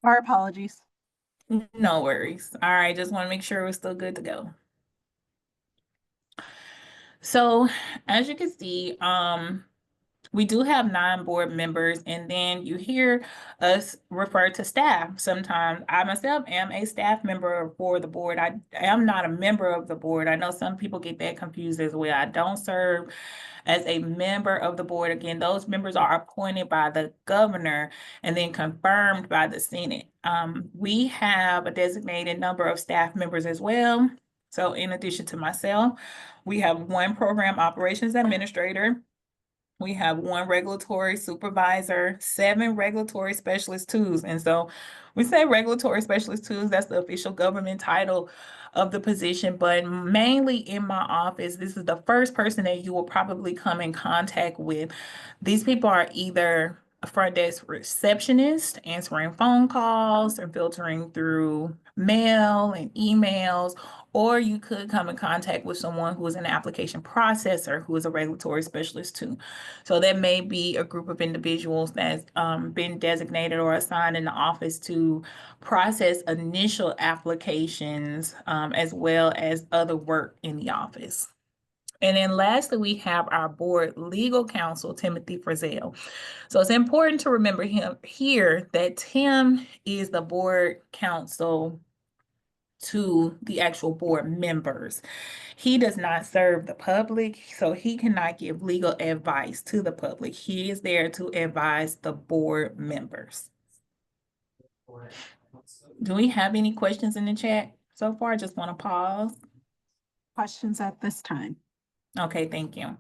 Our apologies. No worries. All right, just want to make sure we're still good to go. So as you can see, we do have 9 board members, and then you hear us refer to staff. Sometimes I myself am a staff member for the board. I am not a member of the board. I know some people get that confused as well. I don't serve as a member of the board. Again, those members are appointed by the governor and then confirmed by the Senate. We have a designated number of staff members as well. So in addition to myself, we have 1 program operations administrator. We have 1 regulatory supervisor, 7 regulatory specialist twos. And so we say regulatory specialist twos, that's the official government title of the position, but mainly in my office, this is the first person that you will probably come in contact with. These people are either a front desk receptionist, answering phone calls and filtering through mail and emails, or you could come in contact with someone who is an application processor who is a regulatory specialist too. So that may be a group of individuals that's been designated or assigned in the office to process initial applications as well as other work in the office. And then lastly, we have our board legal counsel, Timothy Frizzell. So it's important to remember him here that Tim is the board counsel to the actual board members. He does not serve the public, so he cannot give legal advice to the public. He is there to advise the board members. Do we have any questions in the chat so far? Just want to pause. Questions at this time? Okay, thank you.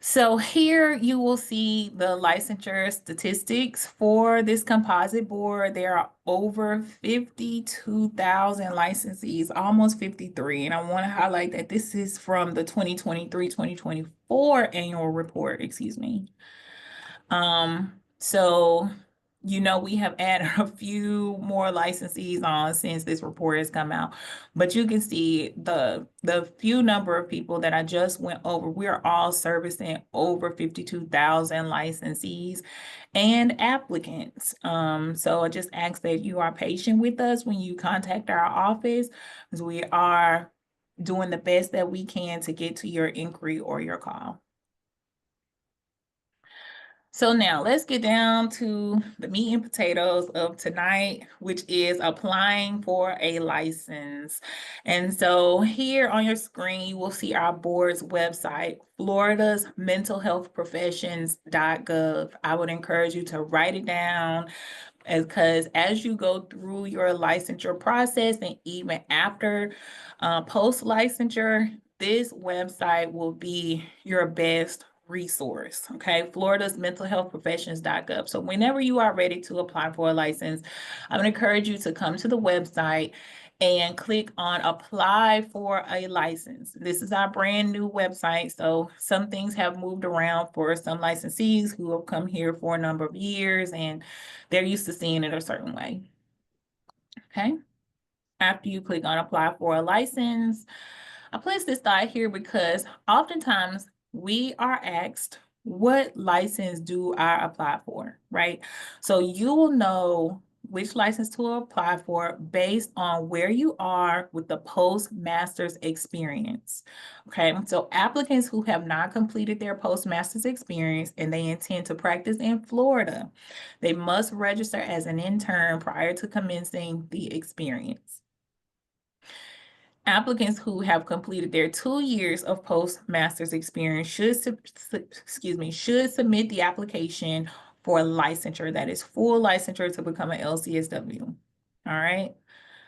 So here you will see the licensure statistics for this composite board. There are over 52,000 licensees, almost 53. And I want to highlight that this is from the 2023-2024 annual report, excuse me. So we have added a few more licensees on since this report has come out, but you can see the few number of people that I just went over. We are all servicing over 52,000 licensees and applicants. So I just ask that you are patient with us when you contact our office, because we are doing the best that we can to get to your inquiry or your call. So now let's get down to the meat and potatoes of tonight, which is applying for a license. And so here on your screen, you will see our board's website, Florida's mentalhealthprofessions.gov. I would encourage you to write it down, because as you go through your licensure process and even after post-licensure, this website will be your best resource. Okay, Florida's mentalhealthprofessions.gov. So whenever you are ready to apply for a license, I would encourage you to come to the website and click on apply for a license. This is our brand new website, so some things have moved around for some licensees who have come here for a number of years and they're used to seeing it a certain way. Okay, after you click on apply for a license, I place this thought here because oftentimes we are asked, what license do I apply for, right? So you will know which license to apply for based on where you are with the postmaster's experience. Okay, so applicants who have not completed their postmaster's experience and they intend to practice in Florida, they must register as an intern prior to commencing the experience. Applicants who have completed their 2 years of postmaster's experience should submit the application for licensure, that is full licensure to become an LCSW. All right.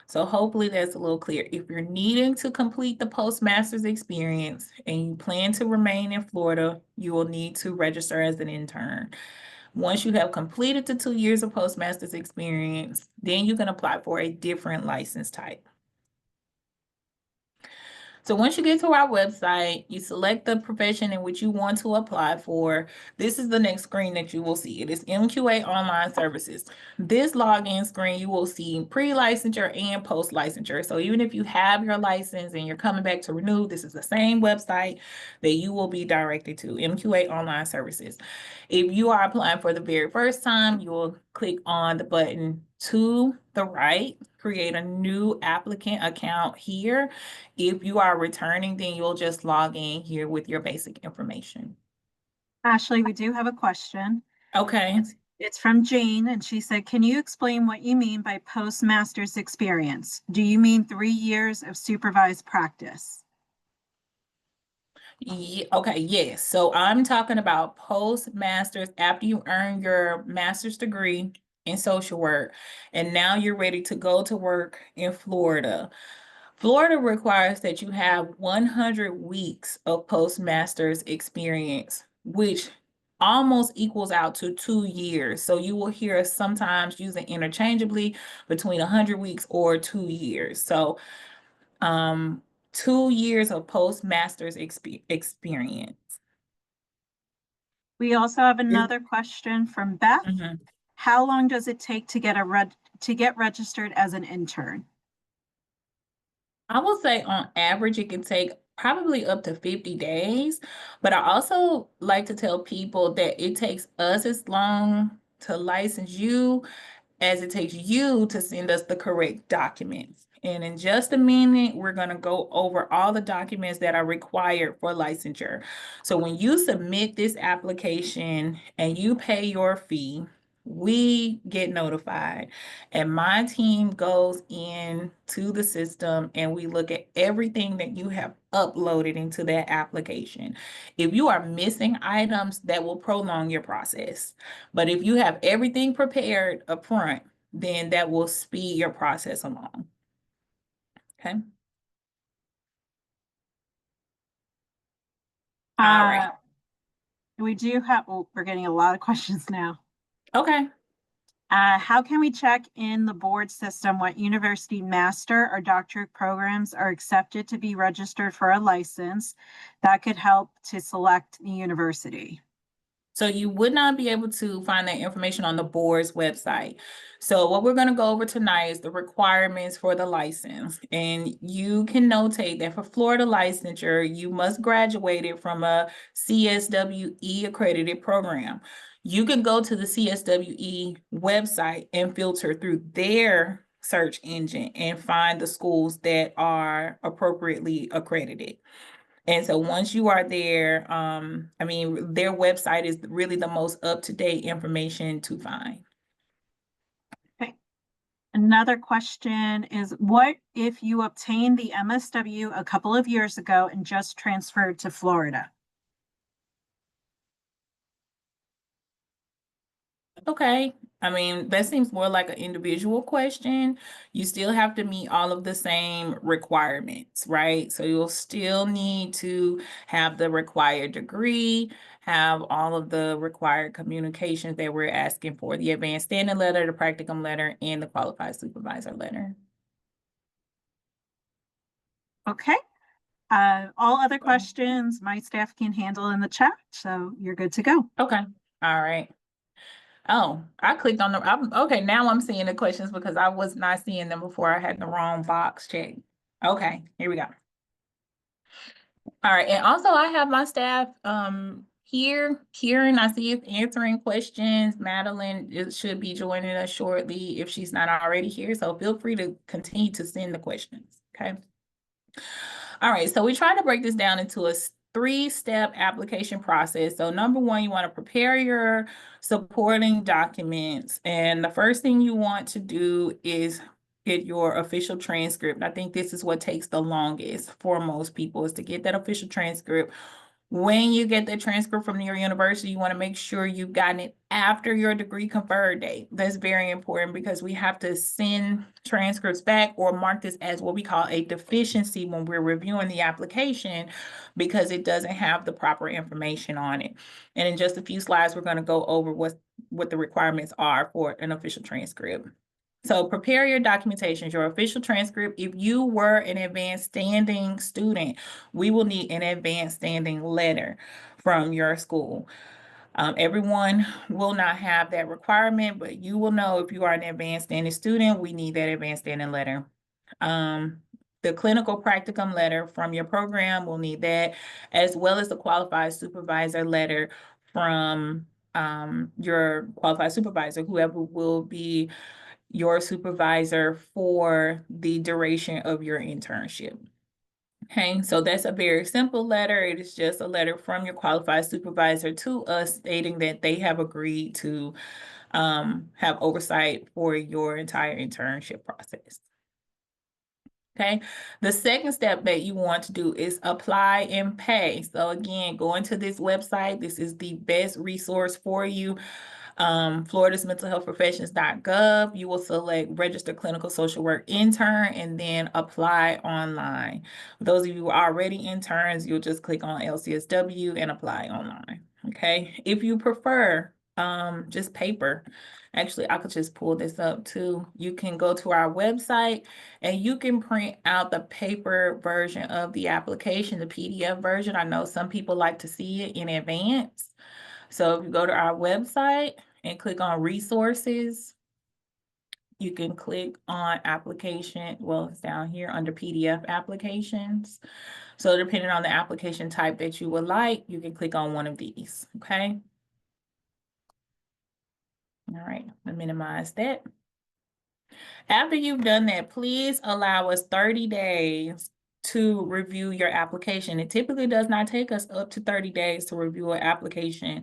So hopefully that's a little clear. If you're needing to complete the postmaster's experience and you plan to remain in Florida, you will need to register as an intern. Once you have completed the 2 years of postmaster's experience, then you can apply for a different license type. So once you get to our website, you select the profession in which you want to apply for. This is the next screen that you will see. It is MQA Online Services. This login screen, you will see pre-licensure and post-licensure. So even if you have your license and you're coming back to renew, this is the same website that you will be directed to, MQA Online Services. If you are applying for the very first time, you will click on the button to the right, create a new applicant account here. If you are returning, then you'll just log in here with your basic information. Ashley, we do have a question. Okay. It's from Jane, and she said, can you explain what you mean by postmaster's experience? Do you mean 3 years of supervised practice? Okay, yes. So I'm talking about postmasters after you earn your master's degree in social work, and now you're ready to go to work in Florida. Florida requires that you have 100 weeks of postmaster's experience, which almost equals out to 2 years. So you will hear us sometimes using interchangeably between 100 weeks or 2 years. So 2 years of postmaster's experience. We also have another question from Beth. Mhm. How How long does it take to get registered as an intern? I will say on average, it can take probably up to 50 days. But I also like to tell people that it takes us as long to license you as it takes you to send us the correct documents. And in just a minute, we're going to go over all the documents that are required for licensure. So when you submit this application and you pay your fee, we get notified, and my team goes in to the system and we look at everything that you have uploaded into that application. If you are missing items, that will prolong your process. But if you have everything prepared up front, then that will speed your process along. Okay. All right. We do have, oh, we're getting a lot of questions now. Okay. How can we check in the board system what university master or doctorate programs are accepted to be registered for a license? That could help to select the university. So you would not be able to find that information on the board's website. So what we're going to go over tonight is the requirements for the license. And you can notate that for Florida licensure, you must graduate it from a CSWE accredited program. You can go to the CSWE website and filter through their search engine and find the schools that are appropriately accredited. And so once you are there, I mean, their website is really the most up-to-date information to find. Okay. Another question is, what if you obtained the MSW a couple of years ago and just transferred to Florida? Okay, I mean, that seems more like an individual question. You still have to meet all of the same requirements, right? So you'll still need to have the required degree, have all of the required communications that we're asking for, the advanced standing letter, the practicum letter, and the qualified supervisor letter. Okay. All other questions my staff can handle in the chat, so you're good to go. Okay, all right. Oh, I clicked on okay, now I'm seeing the questions because I was not seeing them before. I had the wrong box checked. Okay, here we go. All right, and also I have my staff here. Kieran, I see is answering questions. Madeline should be joining us shortly if she's not already here. So feel free to continue to send the questions. Okay. All right, so we try to break this down into a 3-step application process. So number one, you want to prepare your supporting documents. And the first thing you want to do is get your official transcript. I think this is what takes the longest for most people, is to get that official transcript. When you get the transcript from your university, you want to make sure you've gotten it after your degree conferred date. That's very important because we have to send transcripts back or mark this as what we call a deficiency when we're reviewing the application because it doesn't have the proper information on it. And in just a few slides, we're going to go over what the requirements are for an official transcript. So prepare your documentations, your official transcript. If you were an advanced standing student, we will need an advanced standing letter from your school. Everyone will not have that requirement, but you will know if you are an advanced standing student, we need that advanced standing letter. The clinical practicum letter from your program, we'll need that, as well as the qualified supervisor letter from your qualified supervisor, whoever will be your supervisor for the duration of your internship. Okay, so that's a very simple letter. It is just a letter from your qualified supervisor to us stating that they have agreed to have oversight for your entire internship process. Okay, the second step that you want to do is apply and pay. So again, going to this website, this is the best resource for you. Florida's mentalhealthprofessions.gov. You will select register clinical social work intern and then apply online. For those of you who are already interns, you'll just click on LCSW and apply online. Okay, if you prefer just paper, actually I could just pull this up too. You can go to our website and you can print out the paper version of the application, the PDF version. I know some people like to see it in advance. So if you go to our website and click on resources, you can click on application. Well, it's down here under PDF applications. So depending on the application type that you would like, you can click on one of these, okay? All right, I'll minimize that. After you've done that, please allow us 30 days to review your application. It typically does not take us up to 30 days to review an application.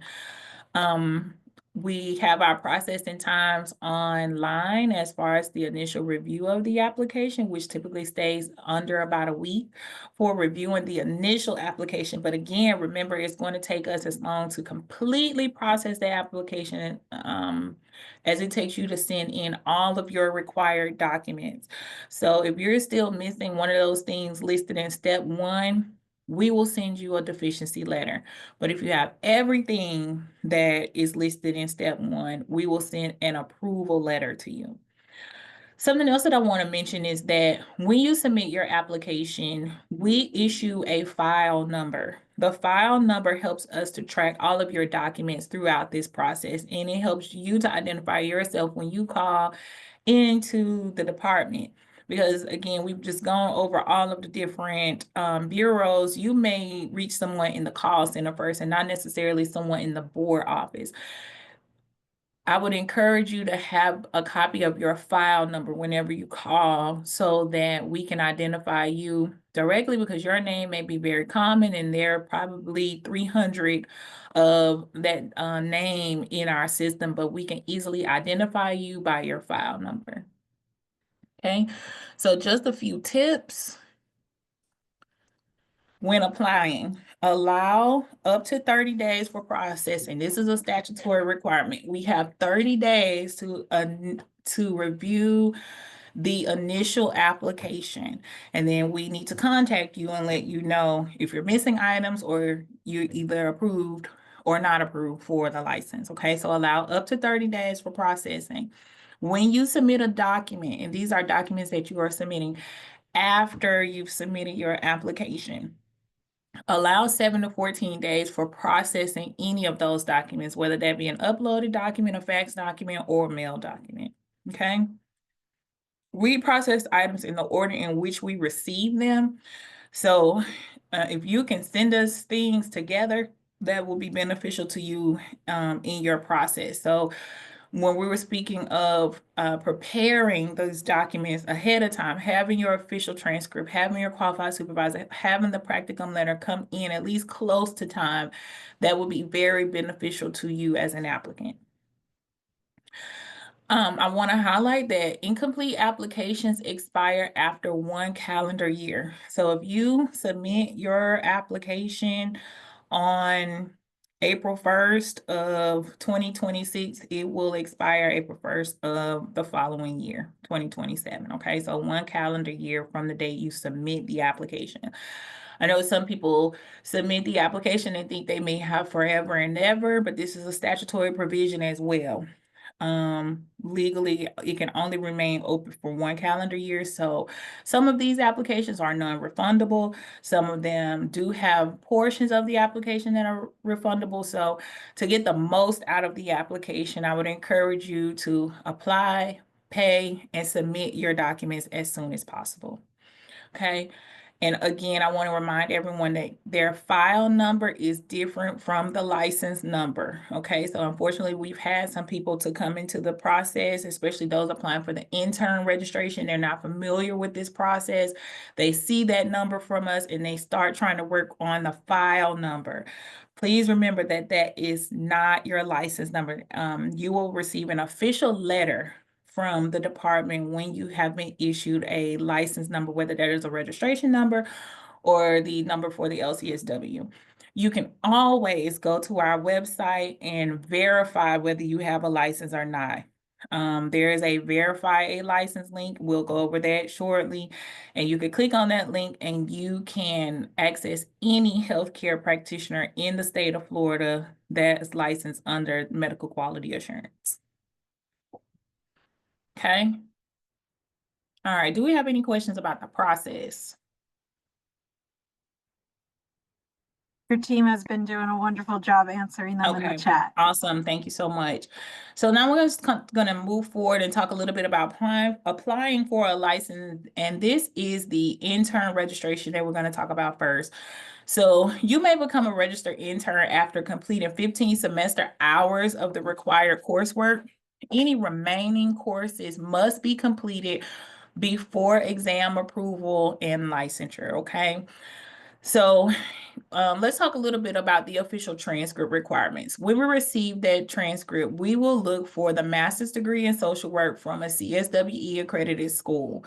We have our processing times online as far as the initial review of the application, which typically stays under about a week for reviewing the initial application. But again, remember, it's going to take us as long to completely process the application as it takes you to send in all of your required documents. So if you're still missing one of those things listed in step 1, we will send you a deficiency letter. But if you have everything that is listed in step 1, we will send an approval letter to you. Something else that I want to mention is that when you submit your application, we issue a file number. The file number helps us to track all of your documents throughout this process, and it helps you to identify yourself when you call into the department. Because again, we've just gone over all of the different bureaus. You may reach someone in the call center first and not necessarily someone in the board office. I would encourage you to have a copy of your file number whenever you call so that we can identify you directly, because your name may be very common and there are probably 300 of that name in our system, but we can easily identify you by your file number. Okay, so just a few tips when applying. Allow up to 30 days for processing. This is a statutory requirement. We have 30 days to review the initial application, and then we need to contact you and let you know if you're missing items or you're either approved or not approved for the license. Okay, so allow up to 30 days for processing. When you submit a document, and these are documents that you are submitting after you've submitted your application, allow 7 to 14 days for processing any of those documents, whether that be an uploaded document, a fax document, or a mail document, okay? We process items in the order in which we receive them. So if you can send us things together, that will be beneficial to you in your process. So when we were speaking of preparing those documents ahead of time, having your official transcript, having your qualified supervisor, having the practicum letter come in at least close to time, that would be very beneficial to you as an applicant. I want to highlight that incomplete applications expire after 1 calendar year. So if you submit your application on April 1st of 2026, it will expire April 1st of the following year, 2027. Okay, so 1 calendar year from the date you submit the application. I know some people submit the application and think they may have forever and ever, but this is a statutory provision as well. Legally, it can only remain open for 1 calendar year. So some of these applications are non-refundable. Some of them do have portions of the application that are refundable. So to get the most out of the application, I would encourage you to apply, pay, and submit your documents as soon as possible. Okay. And again, I want to remind everyone that their file number is different from the license number. Okay, so unfortunately, we've had some people to come into the process, especially those applying for the intern registration. They're not familiar with this process. They see that number from us and they start trying to work on the file number. Please remember that that is not your license number. You will receive an official letter from the department when you have been issued a license number, whether that is a registration number or the number for the LCSW. You can always go to our website and verify whether you have a license or not. There is a verify a license link. We'll go over that shortly. And you can click on that link and you can access any healthcare practitioner in the state of Florida that is licensed under medical quality assurance. Okay. All right. Do we have any questions about the process? Your team has been doing a wonderful job answering them in the chat. Awesome. Thank you so much. So now we're going to move forward and talk a little bit about applying for a license. And this is the intern registration that we're going to talk about first. So you may become a registered intern after completing 15 semester hours of the required coursework. Any remaining courses must be completed before exam approval and licensure, okay? So let's talk a little bit about the official transcript requirements. When we receive that transcript, we will look for the master's degree in social work from a CSWE accredited school.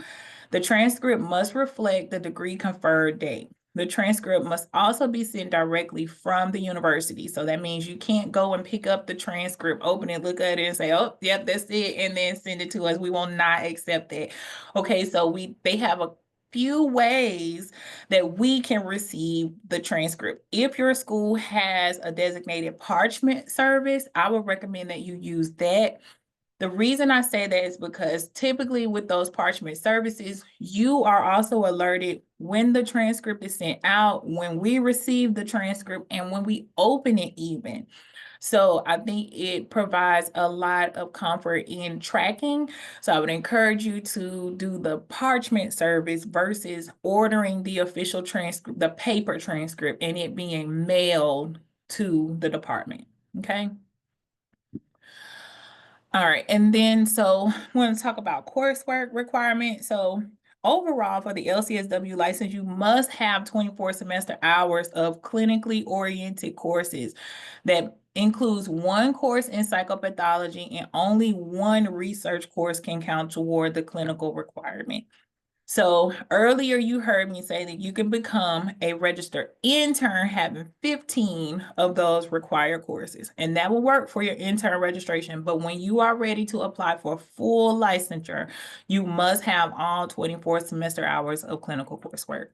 The transcript must reflect the degree conferred date. The transcript must also be sent directly from the university. So that means you can't go and pick up the transcript, open it, look at it and say, oh, yep, that's it, and then send it to us. We will not accept that. Okay, so they have a few ways that we can receive the transcript. If your school has a designated parchment service, I would recommend that you use that. The reason I say that is because typically with those parchment services, you are also alerted when the transcript is sent out, when we receive the transcript, and when we open it even. So I think it provides a lot of comfort in tracking. So I would encourage you to do the parchment service versus ordering the official transcript, the paper transcript, and it being mailed to the department, okay? All right, and then so we want to talk about coursework requirements. So overall for the LCSW license, you must have 24 semester hours of clinically oriented courses that includes one course in psychopathology, and only one research course can count toward the clinical requirement. So earlier you heard me say that you can become a registered intern having 15 of those required courses, and that will work for your intern registration. But when you are ready to apply for full licensure, you must have all 24 semester hours of clinical coursework.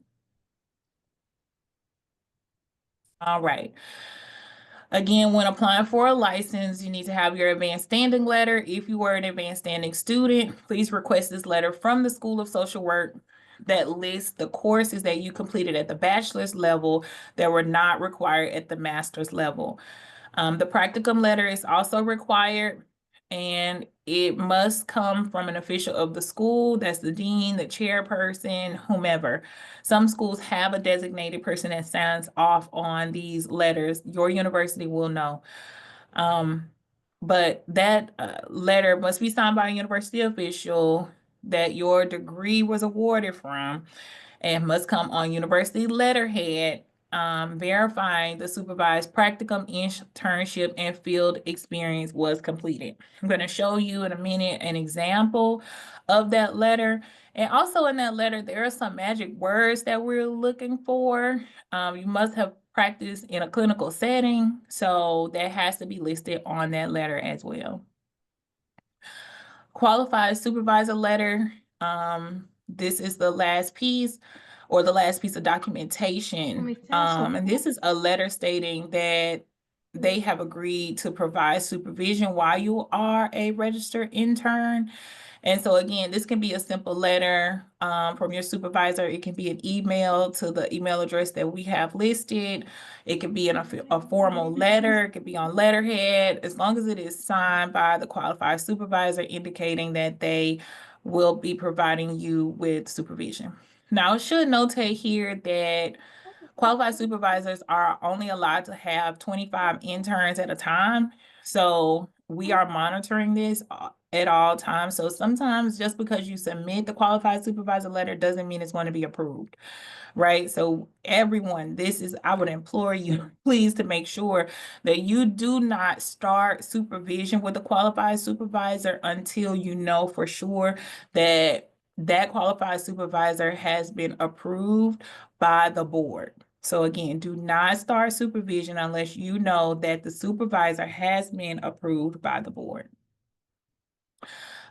All right. Again, when applying for a license, you need to have your advanced standing letter. If you were an advanced standing student, please request this letter from the School of Social Work that lists the courses that you completed at the bachelor's level that were not required at the master's level. The practicum letter is also required, and it must come from an official of the school. That's the dean, the chairperson, whomever. Some schools have a designated person that signs off on these letters. Your university will know. But that letter must be signed by a university official that your degree was awarded from, and must come on university letterhead, verifying the supervised practicum, internship, and field experience was completed. I'm going to show you in a minute an example of that letter. And also in that letter, there are some magic words that we're looking for. You must have practiced in a clinical setting, so that has to be listed on that letter as well. Qualified supervisor letter. This is the last piece, or the last piece of documentation. And this is a letter stating that they have agreed to provide supervision while you are a registered intern. And so again, this can be a simple letter from your supervisor. It can be an email to the email address that we have listed. It could be a formal letter. It could be on letterhead, as long as it is signed by the qualified supervisor indicating that they will be providing you with supervision. Now, I should notate here that qualified supervisors are only allowed to have 25 interns at a time. So we are monitoring this at all times. So sometimes just because you submit the qualified supervisor letter doesn't mean it's going to be approved, right? So everyone, I would implore you, please, to make sure that you do not start supervision with a qualified supervisor until you know for sure that that qualified supervisor has been approved by the board. So again, do not start supervision unless you know that the supervisor has been approved by the board.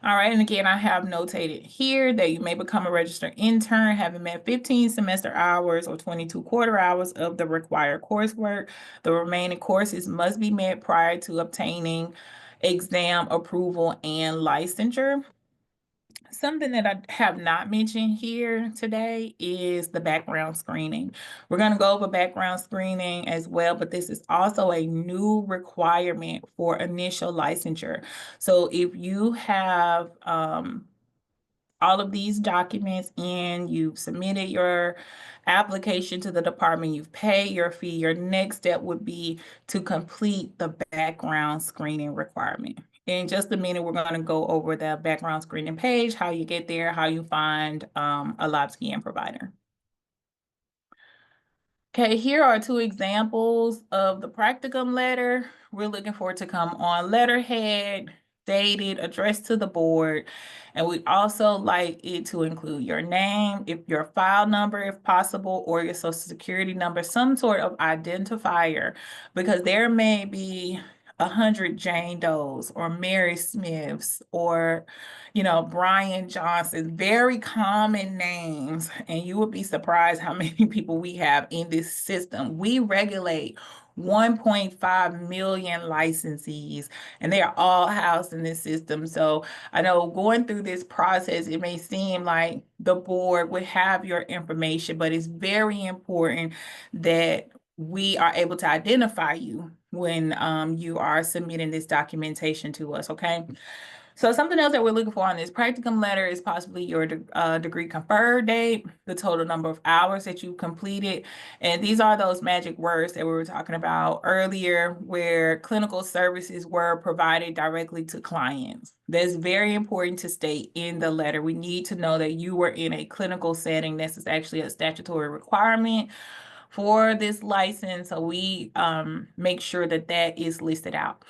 All right, and again, I have notated here that you may become a registered intern having met 15 semester hours or 22 quarter hours of the required coursework. The remaining courses must be met prior to obtaining exam approval and licensure. Something that I have not mentioned here today is the background screening. We're going to go over background screening as well, but this is also a new requirement for initial licensure. So if you have all of these documents and you've submitted your application to the department, you've paid your fee, your next step would be to complete the background screening requirement. In just a minute, we're going to go over the background screening page, how you get there, how you find a lab scan provider. Okay, here are two examples of the practicum letter. We're looking for it to come on letterhead, dated, addressed to the board. And we also like it to include your name, if your file number, if possible, or your social security number, some sort of identifier, because there may be 100 Jane Does or Mary Smiths or, Brian Johnson, very common names. And you would be surprised how many people we have in this system. We regulate 1.5 million licensees, and they are all housed in this system. So I know going through this process, it may seem like the board would have your information, but it's very important that we are able to identify you when you are submitting this documentation to us, okay? So something else that we're looking for on this practicum letter is possibly your degree conferred date, the total number of hours that you completed. And these are those magic words that we were talking about earlier, where clinical services were provided directly to clients. That's very important to state in the letter. We need to know that you were in a clinical setting. This is actually a statutory requirement for this license. So we make sure that that is listed out.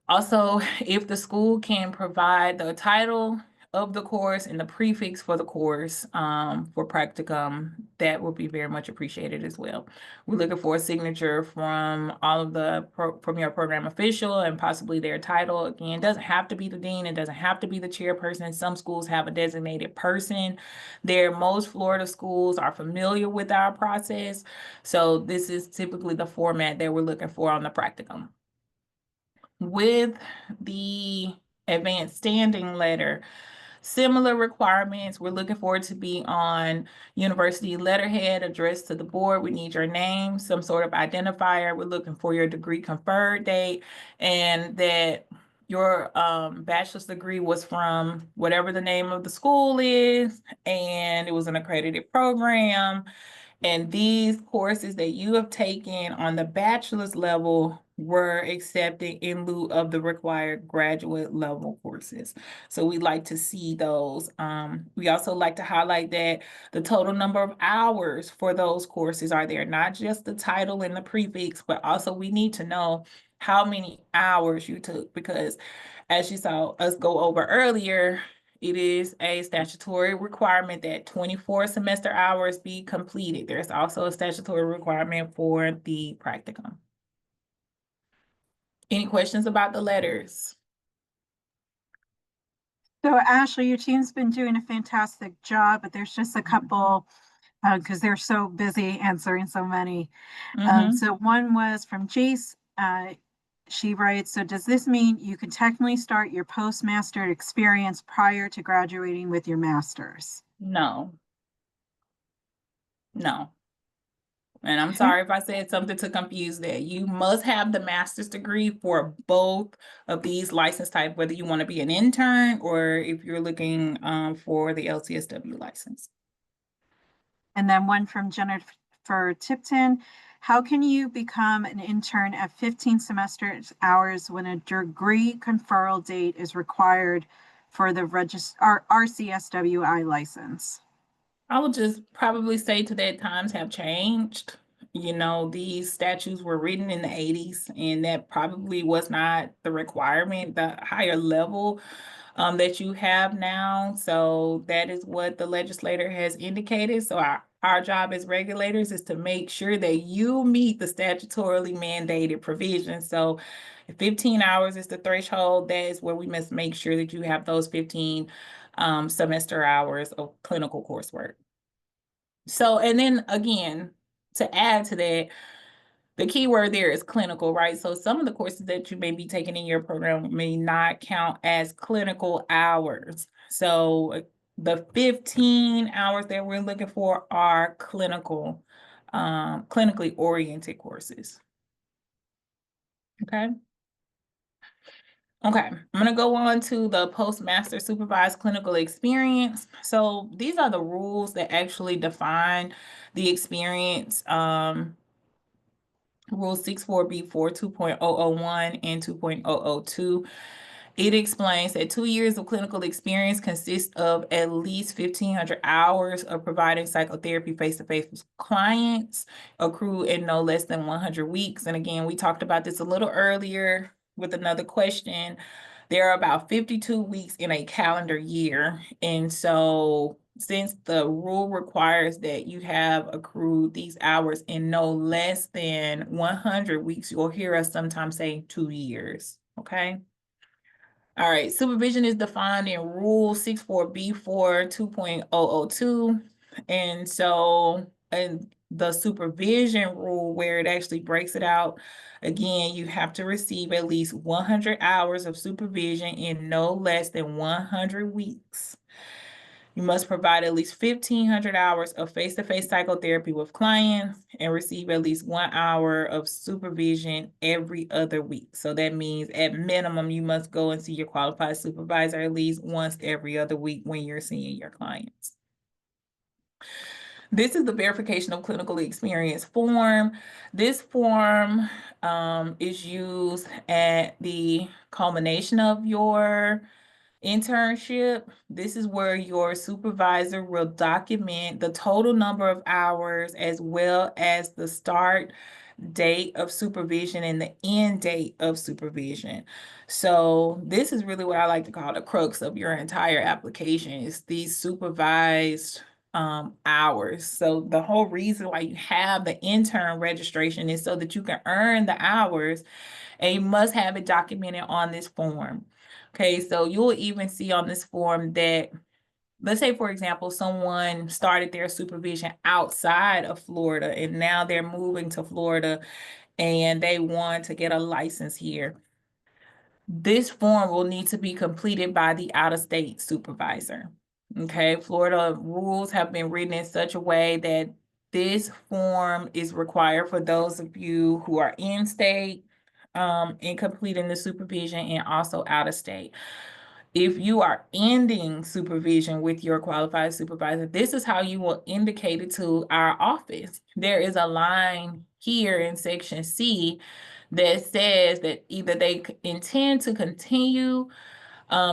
Also, if the school can provide the title of the course and the prefix for the course for practicum, that would be very much appreciated as well. We're looking for a signature from all of from your program official and possibly their title. Again, it doesn't have to be the dean. It doesn't have to be the chairperson. Some schools have a designated person there. Most Florida schools are familiar with our process. So this is typically the format that we're looking for on the practicum. With the advanced standing letter, similar requirements. We're looking for it to be on university letterhead addressed to the board. We need your name, some sort of identifier. We're looking for your degree conferred date, and that your bachelor's degree was from whatever the name of the school is, and it was an accredited program. And these courses that you have taken on the bachelor's level were accepted in lieu of the required graduate level courses. So we like to see those. We also like to highlight that the total number of hours for those courses are there, not just the title and the prefix, but also we need to know how many hours you took, because as you saw us go over earlier, it is a statutory requirement that 24 semester hours be completed. There's also a statutory requirement for the practicum. Any questions about the letters? So Ashley, your team's been doing a fantastic job, but there's just a couple, because they're so busy answering so many. So one was from Jace. She writes, so does this mean you can technically start your postmaster experience prior to graduating with your master's? No. And I'm Okay. sorry if I said something to confuse that. You must have the master's degree for both of these license types, whether you want to be an intern or if you're looking for the LCSW license. And then one from Jennifer Tipton. How can you become an intern at 15 semester hours when a degree conferral date is required for the RCSWI license? I would just probably say to that times have changed. You know, these statutes were written in the 80s, and that probably was not the requirement, the higher level that you have now. So that is what the legislator has indicated. So our job as regulators is to make sure that you meet the statutorily mandated provisions. So if 15 hours is the threshold, that is where we must make sure that you have those 15 semester hours of clinical coursework. So, and then again, to add to that, the key word there is clinical, right? So some of the courses that you may be taking in your program may not count as clinical hours. So the 15 hours that we're looking for are clinical, clinically oriented courses. Okay. Okay, I'm going to go on to the postmaster supervised clinical experience. So these are the rules that actually define the experience. Rule 64B4 2.001 and 2.002. It explains that 2 years of clinical experience consists of at least 1,500 hours of providing psychotherapy face-to-face with clients, accrued in no less than 100 weeks. And again, we talked about this a little earlier with another question. There are about 52 weeks in a calendar year. And so since the rule requires that you have accrued these hours in no less than 100 weeks, you'll hear us sometimes say 2 years, okay? All right, supervision is defined in Rule 64B4 2.002. And so the supervision rule, where it actually breaks it out, again, you have to receive at least 100 hours of supervision in no less than 100 weeks. You must provide at least 1,500 hours of face-to-face psychotherapy with clients and receive at least 1 hour of supervision every other week. So that means at minimum, you must go and see your qualified supervisor at least once every other week when you're seeing your clients. This is the verification of clinical experience form. This form is used at the culmination of your internship. This is where your supervisor will document the total number of hours as well as the start date of supervision and the end date of supervision. So this is really what I like to call the crux of your entire application, is these supervised hours. So the whole reason why you have the intern registration is so that you can earn the hours, and you must have it documented on this form. Okay, so you'll even see on this form that, let's say, for example, someone started their supervision outside of Florida and now they're moving to Florida and they want to get a license here. This form will need to be completed by the out-of-state supervisor. Okay, Florida rules have been written in such a way that this form is required for those of you who are in state in completing the supervision, and also out of state. If you are ending supervision with your qualified supervisor, this is how you will indicate it to our office. There is a line here in section C that says that either they intend to continue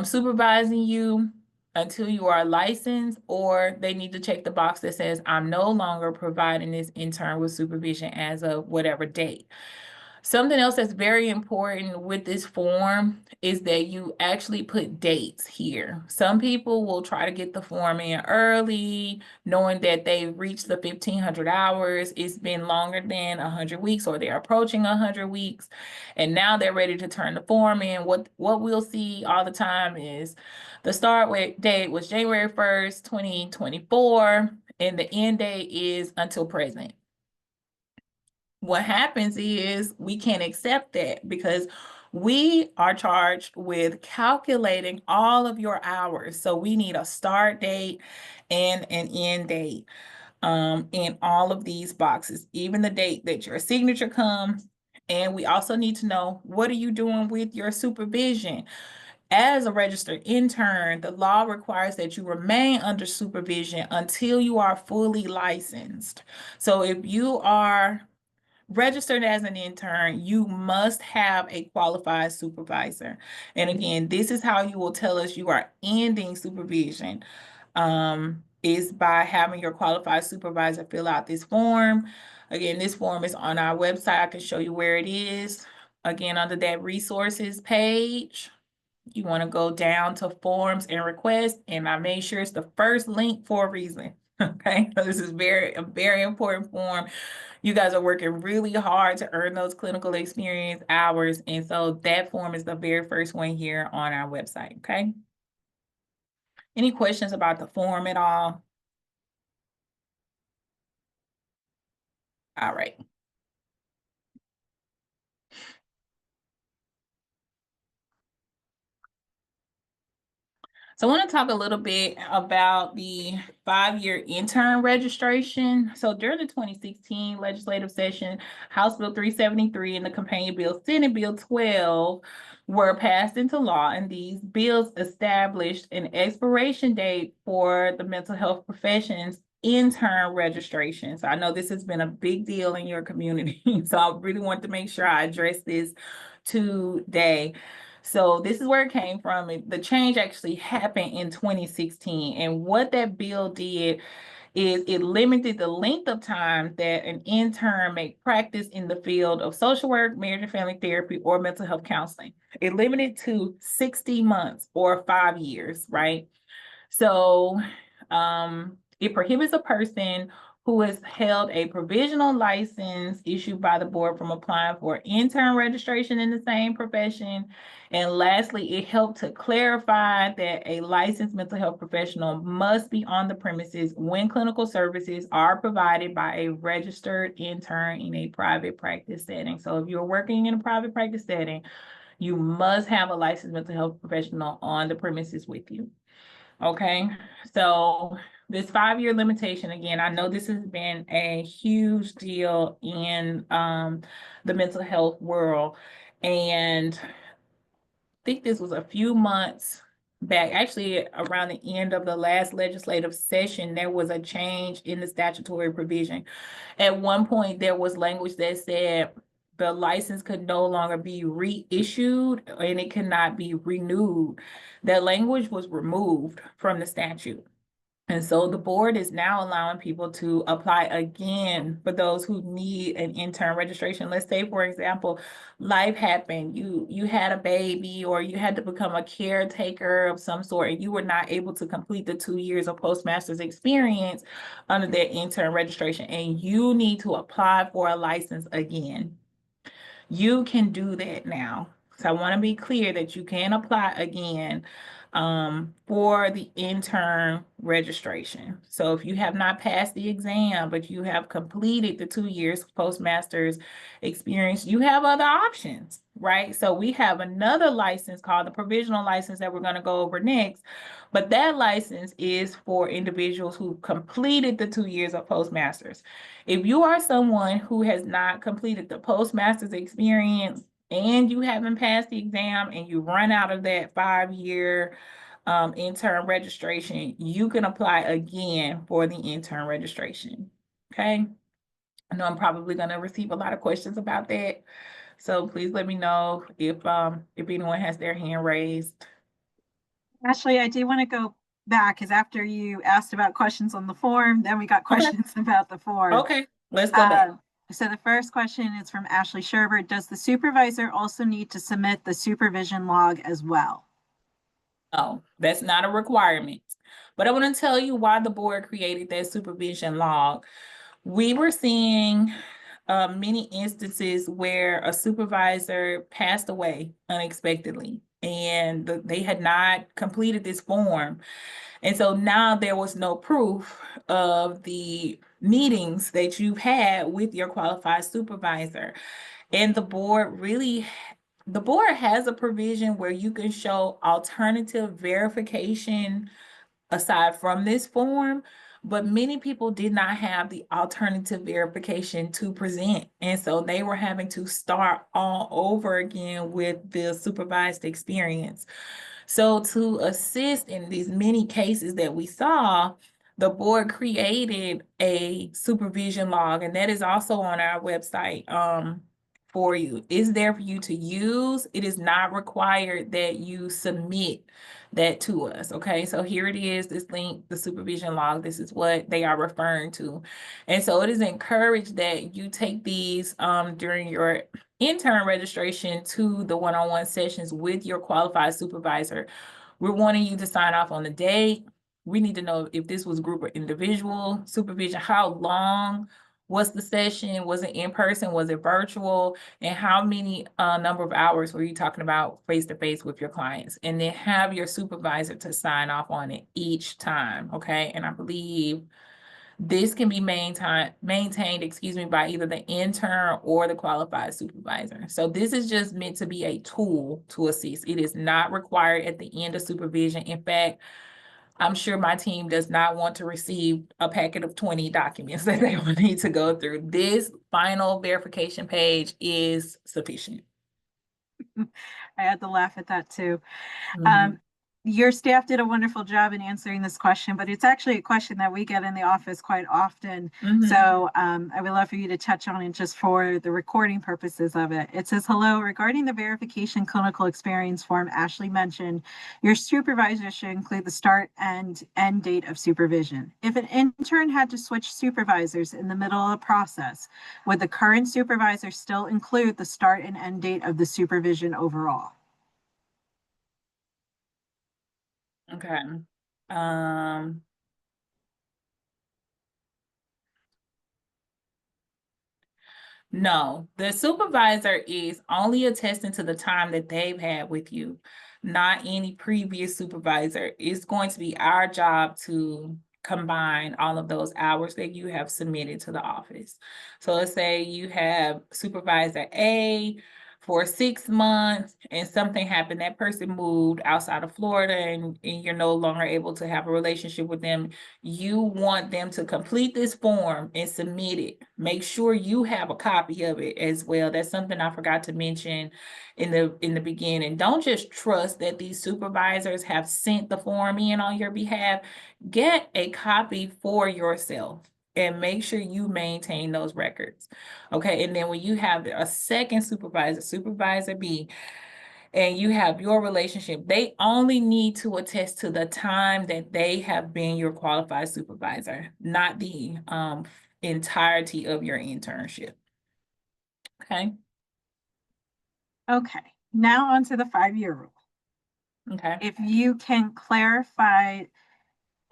supervising you until you are licensed, or they need to check the box that says, I'm no longer providing this intern with supervision as of whatever date. Something else that's very important with this form is that you actually put dates here. Some people will try to get the form in early, knowing that they've reached the 1,500 hours. It's been longer than 100 weeks, or they're approaching 100 weeks, and now they're ready to turn the form in. What we'll see all the time is the start date was January 1st, 2024, and the end date is until present. What happens is we can't accept that, because we are charged with calculating all of your hours. So we need a start date and an end date in all of these boxes, even the date that your signature comes. And we also need to know, what are you doing with your supervision? as a registered intern, the law requires that you remain under supervision until you are fully licensed. So if you are registered as an intern, you must have a qualified supervisor. And again, this is how you will tell us you are ending supervision, is by having your qualified supervisor fill out this form. Again, this form is on our website. I can show you where it is. Again, under that resources page, you want to go down to forms and requests, and I made sure it's the first link for a reason. Okay, so this is a very important form. You guys are working really hard to earn those clinical experience hours, and so that form is the very first one here on our website. Okay. Any questions about the form at all? All right. So I want to talk a little bit about the 5-year intern registration. So during the 2016 legislative session, House Bill 373 and the companion bill, Senate Bill 12, were passed into law, and these bills established an expiration date for the mental health professions intern registration. So I know this has been a big deal in your community. So I really want to make sure I address this today. So this is where it came from. The change actually happened in 2016. And what that bill did is it limited the length of time that an intern may practice in the field of social work, marriage and family therapy, or mental health counseling. It limited to 60 months or 5 years, right? So it prohibits a person who has held a provisional license issued by the board from applying for intern registration in the same profession. And lastly, it helped to clarify that a licensed mental health professional must be on the premises when clinical services are provided by a registered intern in a private practice setting. So if you're working in a private practice setting, you must have a licensed mental health professional on the premises with you. Okay, so this 5-year limitation, again, I know this has been a huge deal in the mental health world. And I think this was a few months back, actually around the end of the last legislative session, there was a change in the statutory provision. At one point, there was language that said the license could no longer be reissued and it cannot be renewed. That language was removed from the statute. And so the board is now allowing people to apply again for those who need an intern registration. Let's say, for example, life happened, you had a baby, or you had to become a caretaker of some sort, and you were not able to complete the 2 years of postmaster's experience under that intern registration, and you need to apply for a license again. You can do that now. So I want to be clear that you can apply again for the intern registration. So if you have not passed the exam, but you have completed the 2 years postmaster's experience, you have other options, right? So we have another license called the provisional license that we're going to go over next. But that license is for individuals who completed the 2 years of postmaster's. If you are someone who has not completed the postmaster's experience and you haven't passed the exam and you run out of that 5-year intern registration, you can apply again for the intern registration. Okay. I know I'm probably going to receive a lot of questions about that. So please let me know if anyone has their hand raised. Ashley, I do want to go back because after you asked about questions on the form, then we got questions about the form. Okay, let's go back. So the first question is from Ashley Sherbert. Does the supervisor also need to submit the supervision log as well? No, that's not a requirement. But I want to tell you why the board created that supervision log. We were seeing many instances where a supervisor passed away unexpectedly and they had not completed this form. And so now there was no proof of the meetings that you've had with your qualified supervisor. And the board has a provision where you can show alternative verification aside from this form, but many people did not have the alternative verification to present. And so they were having to start all over again with the supervised experience. So to assist in these many cases that we saw, the board created a supervision log, and that is also on our website for you. It's there for you to use. It is not required that you submit that to us. Okay, so here it is, this link, the supervision log. This is what they are referring to. And so it is encouraged that you take these during your intern registration to the one-on-one sessions with your qualified supervisor. We're wanting you to sign off on the date. We need to know if this was group or individual supervision, how long was the session, was it in person, was it virtual, and how many number of hours were you talking about face-to-face with your clients? And then have your supervisor to sign off on it each time, okay? And I believe this can be maintained, excuse me, by either the intern or the qualified supervisor. So this is just meant to be a tool to assist. It is not required at the end of supervision. In fact, I'm sure my team does not want to receive a packet of 20 documents that they will need to go through. This final verification page is sufficient. I had to laugh at that too. Mhm. Your staff did a wonderful job in answering this question, but it's actually a question that we get in the office quite often. Mhm. So I would love for you to touch on it just for the recording purposes of it. It says, hello, regarding the verification clinical experience form Ashley mentioned, your supervisor should include the start and end date of supervision. If an intern had to switch supervisors in the middle of the process, would the current supervisor still include the start and end date of the supervision overall? Okay. Um, No, the supervisor is only attesting to the time that they've had with you, not any previous supervisor. It's going to be our job to combine all of those hours that you have submitted to the office. So let's say you have supervisor A for 6 months and something happened, that person moved outside of Florida and you're no longer able to have a relationship with them. You want them to complete this form and submit it. Make sure you have a copy of it as well. That's something I forgot to mention in the beginning. Don't just trust that these supervisors have sent the form in on your behalf. Get a copy for yourself and make sure you maintain those records. Okay, and then when you have a second supervisor, supervisor B, and you have your relationship, they only need to attest to the time that they have been your qualified supervisor, not the entirety of your internship. Okay. Okay, now on to the 5-year rule. Okay. If you can clarify,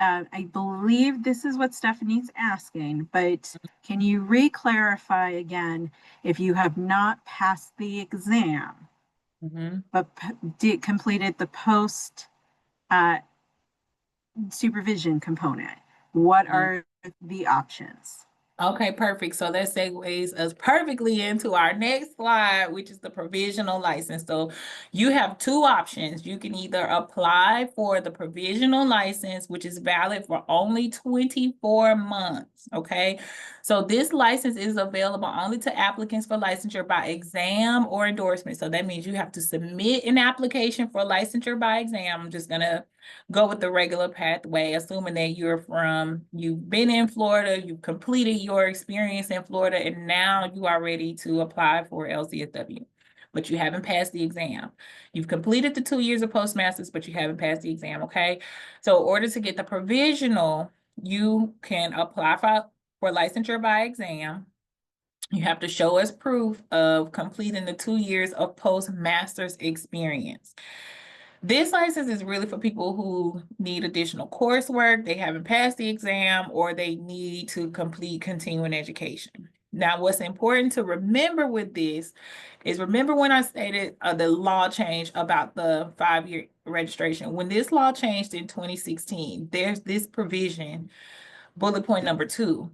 I believe this is what Stephanie's asking, but can you re-clarify again if you have not passed the exam, Mhm. but completed the post uh, supervision component? What are the options? Okay, perfect. So that segues us perfectly into our next slide, which is the provisional license. So you have two options. You can either apply for the provisional license, which is valid for only 24 months. Okay. So this license is available only to applicants for licensure by exam or endorsement. So that means you have to submit an application for licensure by exam. I'm just going to go with the regular pathway, assuming that you've been in Florida, you've completed your experience in Florida, and now you are ready to apply for LCSW, but you haven't passed the exam. You've completed the 2 years of postmasters, but you haven't passed the exam, okay? So in order to get the provisional, you can apply for licensure by exam. You have to show us proof of completing the 2 years of postmasters experience. This license is really for people who need additional coursework, they haven't passed the exam, or they need to complete continuing education. Now, what's important to remember with this is, remember when I stated the law change about the 5-year registration. When this law changed in 2016, there's this provision, bullet point number 2.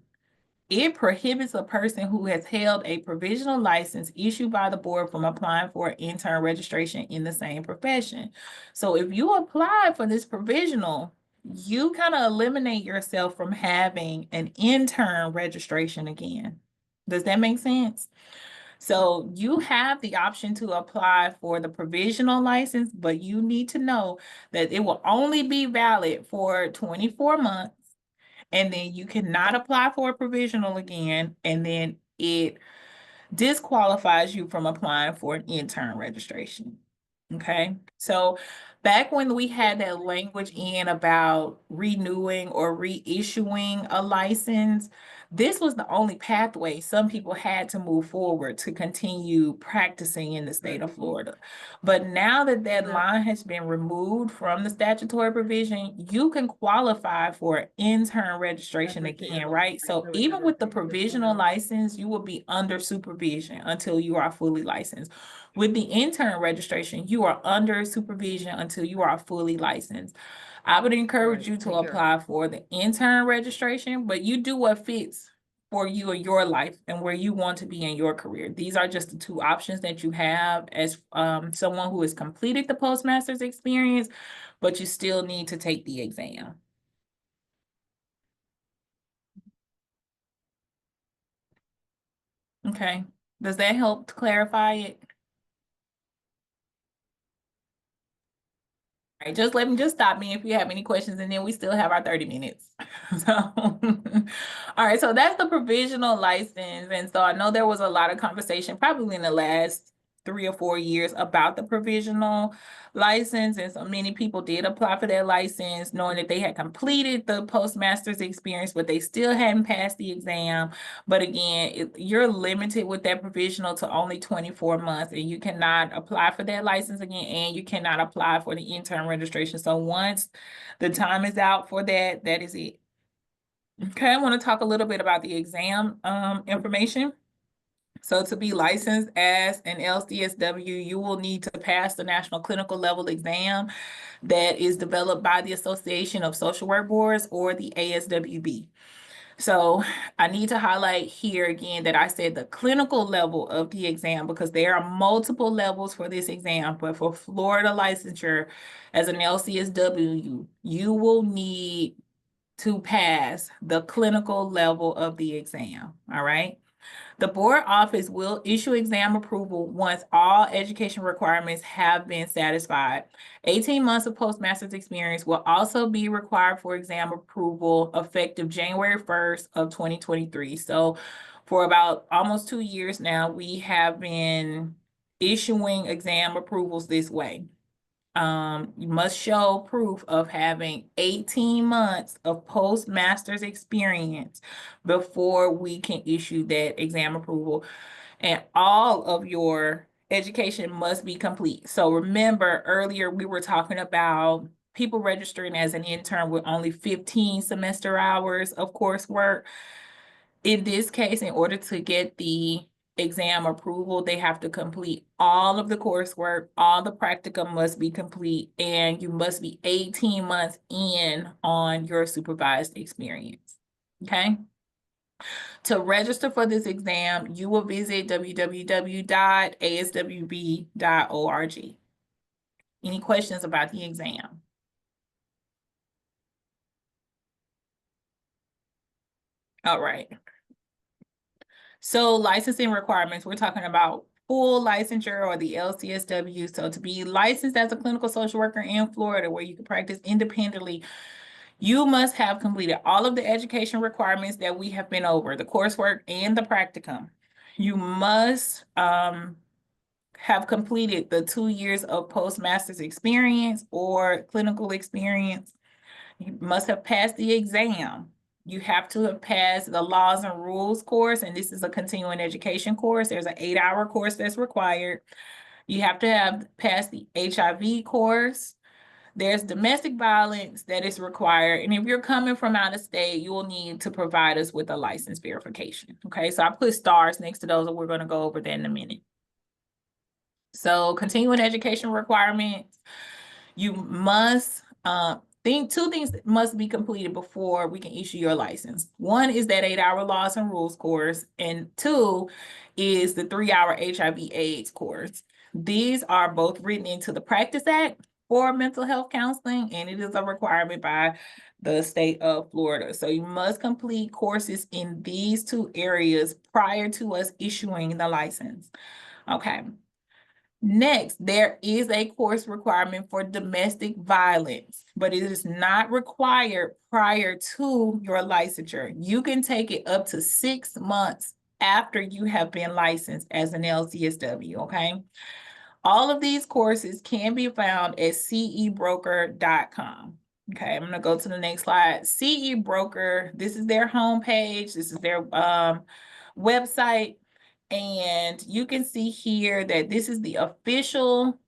It prohibits a person who has held a provisional license issued by the board from applying for intern registration in the same profession. So if you apply for this provisional, you kind of eliminate yourself from having an intern registration again. Does that make sense? So you have the option to apply for the provisional license, but you need to know that it will only be valid for 24 months. And then you cannot apply for a provisional again, and then it disqualifies you from applying for an intern registration. Okay, so back when we had that language in about renewing or reissuing a license, this was the only pathway some people had to move forward to continue practicing in the state of Florida. But now that that line has been removed from the statutory provision, you can qualify for intern registration again, right? So even with the provisional license, you will be under supervision until you are fully licensed. With the intern registration, you are under supervision until you are fully licensed. I would encourage you to apply for the intern registration, but you do what fits for you and your life and where you want to be in your career. These are just the two options that you have as someone who has completed the postmaster's experience, but you still need to take the exam. Okay, does that help to clarify it? All right, just stop me if you have any questions, and then we still have our 30 minutes. So, all right, so that's the provisional license. And so I know there was a lot of conversation probably in the last 3 or 4 years about the provisional license. And so many people did apply for their license knowing that they had completed the postmaster's experience, but they still hadn't passed the exam. But again, you're limited with that provisional to only 24 months, and you cannot apply for that license again, and you cannot apply for the intern registration. So once the time is out for that, that is it. Okay, I want to talk a little bit about the exam information. So to be licensed as an LCSW, you will need to pass the National Clinical Level Exam that is developed by the Association of Social Work Boards, or the ASWB. So I need to highlight here again that I said the clinical level of the exam, because there are multiple levels for this exam. But for Florida licensure as an LCSW, you will need to pass the clinical level of the exam. All right. The board office will issue exam approval once all education requirements have been satisfied. 18 months of postmaster's experience will also be required for exam approval effective January 1st of 2023. So for about almost 2 years now, we have been issuing exam approvals this way. You must show proof of having 18 months of postmaster's experience before we can issue that exam approval. And all of your education must be complete. So remember, earlier we were talking about people registering as an intern with only 15 semester hours of coursework. In this case, in order to get the exam approval, they have to complete all of the coursework, all the practicum must be complete, and you must be 18 months in on your supervised experience. Okay. To register for this exam, you will visit www.aswb.org. Any questions about the exam? All right. So licensing requirements, we're talking about full licensure, or the LCSW. So to be licensed as a clinical social worker in Florida, where you can practice independently, you must have completed all of the education requirements that we have been over, the coursework and the practicum. You must have completed the 2 years of postmaster's experience or clinical experience. You must have passed the exam. You have to have passed the laws and rules course, and this is a continuing education course. There's an 8-hour course that's required. You have to have passed the HIV course. There's domestic violence that is required. And if you're coming from out of state, you will need to provide us with a license verification. Okay, so I put stars next to those, and we're going to go over that in a minute. So continuing education requirements, you must two things must be completed before we can issue your license. One is that 8-hour laws and rules course, and 2 is the 3-hour HIV/AIDS course. These are both written into the Practice Act, for mental health counseling, and it is a requirement by the state of Florida. So you must complete courses in these two areas prior to us issuing the license. Okay. Next, there is a course requirement for domestic violence, but it is not required prior to your licensure. You can take it up to 6 months after you have been licensed as an LCSW, okay? All of these courses can be found at cebroker.com. Okay, I'm gonna go to the next slide. CE Broker, this is their homepage, this is their website. And you can see here that this is the official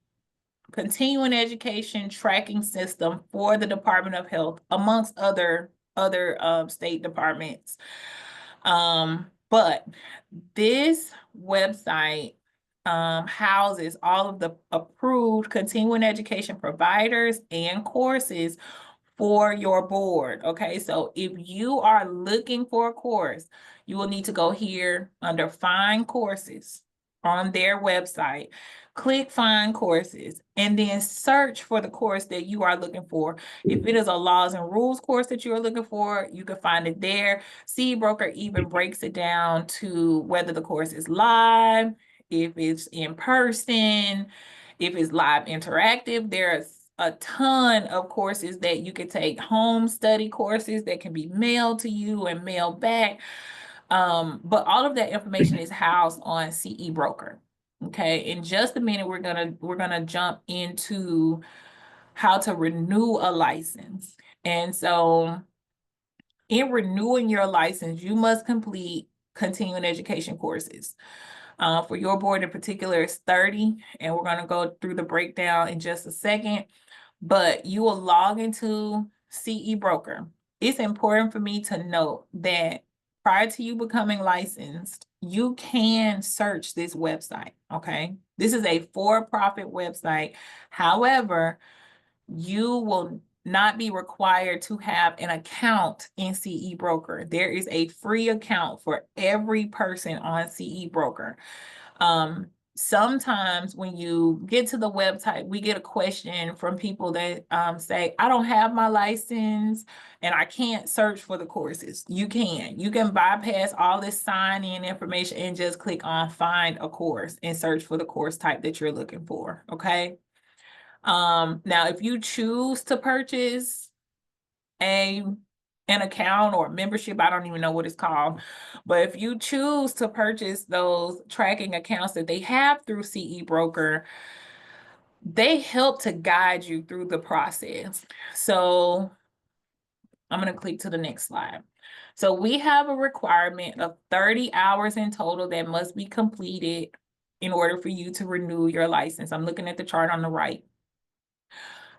continuing education tracking system for the Department of Health, amongst other state departments. But this website houses all of the approved continuing education providers and courses for your board. Okay, so if you are looking for a course, you will need to go here under Find Courses on their website, click Find Courses, and then search for the course that you are looking for. If it is a laws and rules course that you are looking for, you can find it there. CE Broker even breaks it down to whether the course is live, if it's in person, if it's live interactive. There's a ton of courses that you can take, home study courses that can be mailed to you and mailed back. But all of that information is housed on CE Broker. Okay, in just a minute, we're gonna jump into how to renew a license. And so in renewing your license, you must complete continuing education courses. For your board in particular, it's 30, and we're gonna go through the breakdown in just a second. But you will log into CE Broker. It's important for me to note that prior to you becoming licensed, you can search this website, okay? This is a for-profit website. However, you will not be required to have an account in CE Broker. There is a free account for every person on CE Broker. Sometimes when you get to the website, we get a question from people that say, I don't have my license and I can't search for the courses. You can bypass all this sign-in information and just click on find a course and search for the course type that you're looking for, okay? Now, if you choose to purchase an account or membership, I don't even know what it's called, but if you choose to purchase those tracking accounts that they have through CE Broker, they help to guide you through the process. So I'm going to click to the next slide. So we have a requirement of 30 hours in total that must be completed in order for you to renew your license. I'm looking at the chart on the right.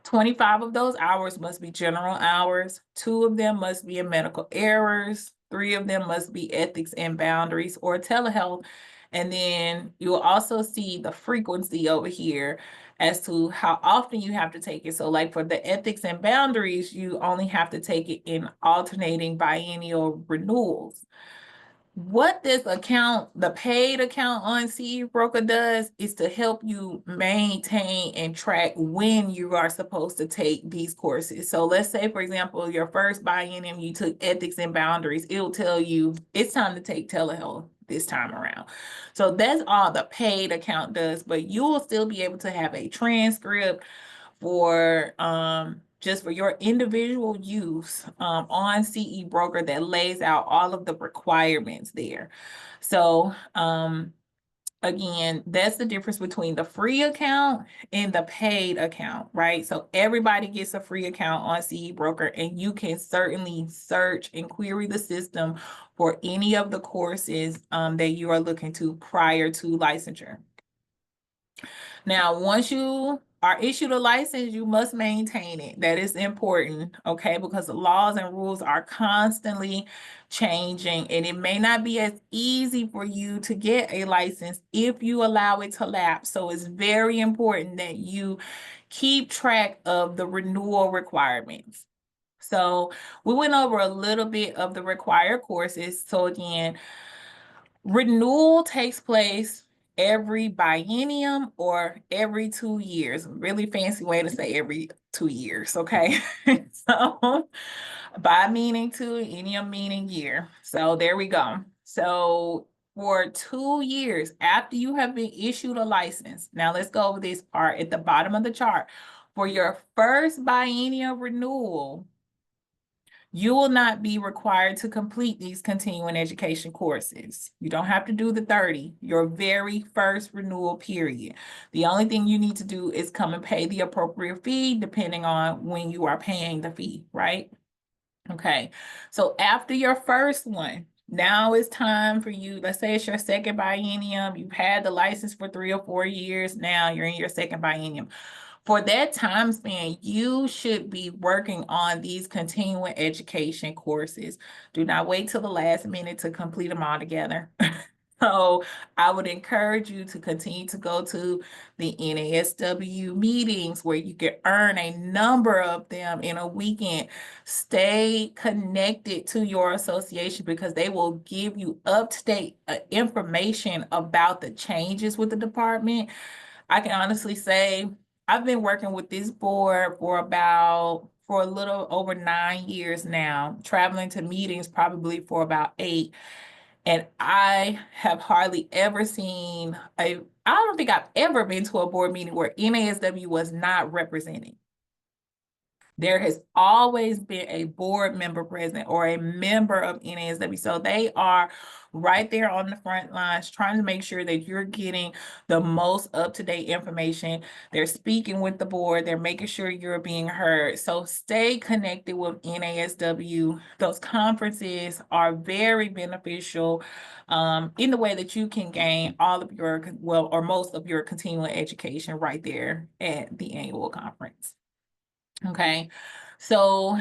25 of those hours must be general hours. 2 of them must be in medical errors. 3 of them must be ethics and boundaries or telehealth. And then you'll also see the frequency over here as to how often you have to take it. So like for the ethics and boundaries, you only have to take it in alternating biennial renewals. What this account, the paid account on CE Broker does is to help you maintain and track when you are supposed to take these courses. So let's say, for example, your first biennium, you took ethics and boundaries. It'll tell you it's time to take telehealth this time around. So that's all the paid account does, but you will still be able to have a transcript for just for your individual use on CE Broker that lays out all of the requirements there. So again, that's the difference between the free account and the paid account, right? So everybody gets a free account on CE Broker, and you can certainly search and query the system for any of the courses that you are looking to prior to licensure. Now, once you are issued a license, you must maintain it. That is important, okay? Because the laws and rules are constantly changing, and it may not be as easy for you to get a license if you allow it to lapse. So it's very important that you keep track of the renewal requirements. So we went over a little bit of the required courses. So again, renewal takes place every biennium or every 2 years. Really fancy way to say every 2 years, okay? So bi meaning 2, ennium meaning year. So there we go. So for 2 years after you have been issued a license, now let's go over this part at the bottom of the chart. For your first biennial renewal, you will not be required to complete these continuing education courses. You don't have to do the 30, your very first renewal period. The only thing you need to do is come and pay the appropriate fee depending on when you are paying the fee, right? Okay, so after your first one, now it's time for you, let's say it's your second biennium, you've had the license for 3 or 4 years, now you're in your second biennium. For that time span, you should be working on these continuing education courses. Do not wait till the last minute to complete them all together. So I would encourage you to continue to go to the NASW meetings where you can earn a number of them in a weekend. Stay connected to your association because they will give you up-to-date information about the changes with the department. I can honestly say I've been working with this board for a little over 9 years now, traveling to meetings probably for about 8. And I have hardly ever seen I don't think I've ever been to a board meeting where NASW was not represented. There has always been a board member present or a member of NASW. So they are right there on the front lines trying to make sure that you're getting the most up-to-date information. They're speaking with the board. They're making sure you're being heard. So stay connected with NASW. Those conferences are very beneficial in the way that you can gain all of your, well, or most of your continuing education right there at the annual conference. Okay, so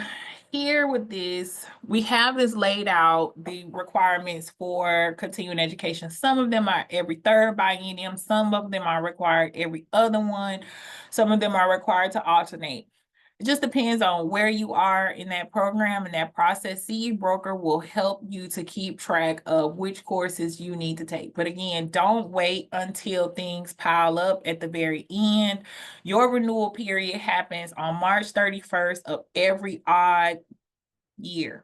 here with this, we have this laid out, the requirements for continuing education. Some of them are every third biennium, some of them are required every other one, some of them are required to alternate. It just depends on where you are in that program and that process. CE Broker will help you to keep track of which courses you need to take. But again, don't wait until things pile up at the very end. Your renewal period happens on March 31st of every odd year,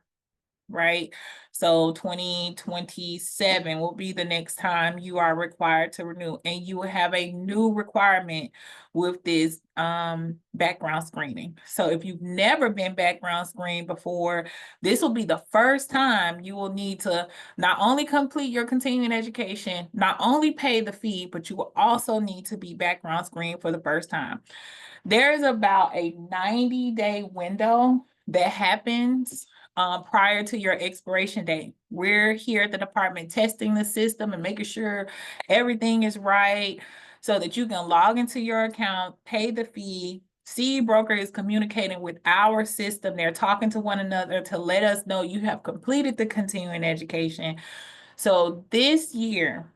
right? So 2027 will be the next time you are required to renew, and you will have a new requirement with this background screening. So if you've never been background screened before, this will be the first time you will need to not only complete your continuing education, not only pay the fee, but you will also need to be background screened for the first time. There is about a 90-day window that happens prior to your expiration date. We're here at the department testing the system and making sure everything is right so that you can log into your account, pay the fee. CE Broker is communicating with our system. They're talking to one another to let us know you have completed the continuing education. So this year,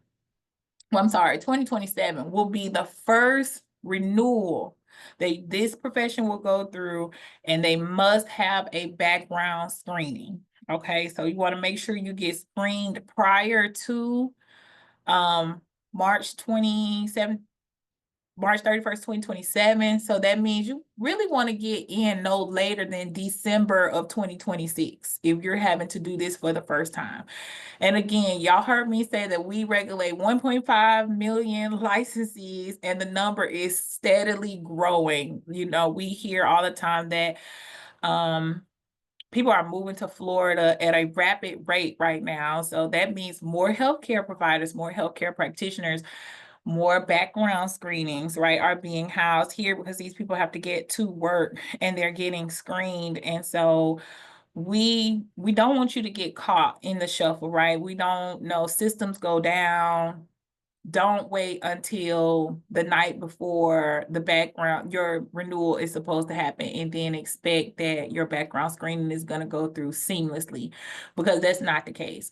well, I'm sorry, 2027 will be the first renewal this profession will go through, and they must have a background screening. Okay, so you want to make sure you get screened prior to March 31st, 2027. So that means you really want to get in no later than December of 2026 if you're having to do this for the first time. And again, y'all heard me say that we regulate 1.5 million licensees, and the number is steadily growing. You know, we hear all the time that people are moving to Florida at a rapid rate right now. So that means more healthcare providers, more healthcare practitioners, more background screenings, right, are being housed here because these people have to get to work and they're getting screened. And so we don't want you to get caught in the shuffle, right? We don't know, systems go down. Don't wait until the night before your renewal is supposed to happen and then expect that your background screening is going to go through seamlessly, because that's not the case.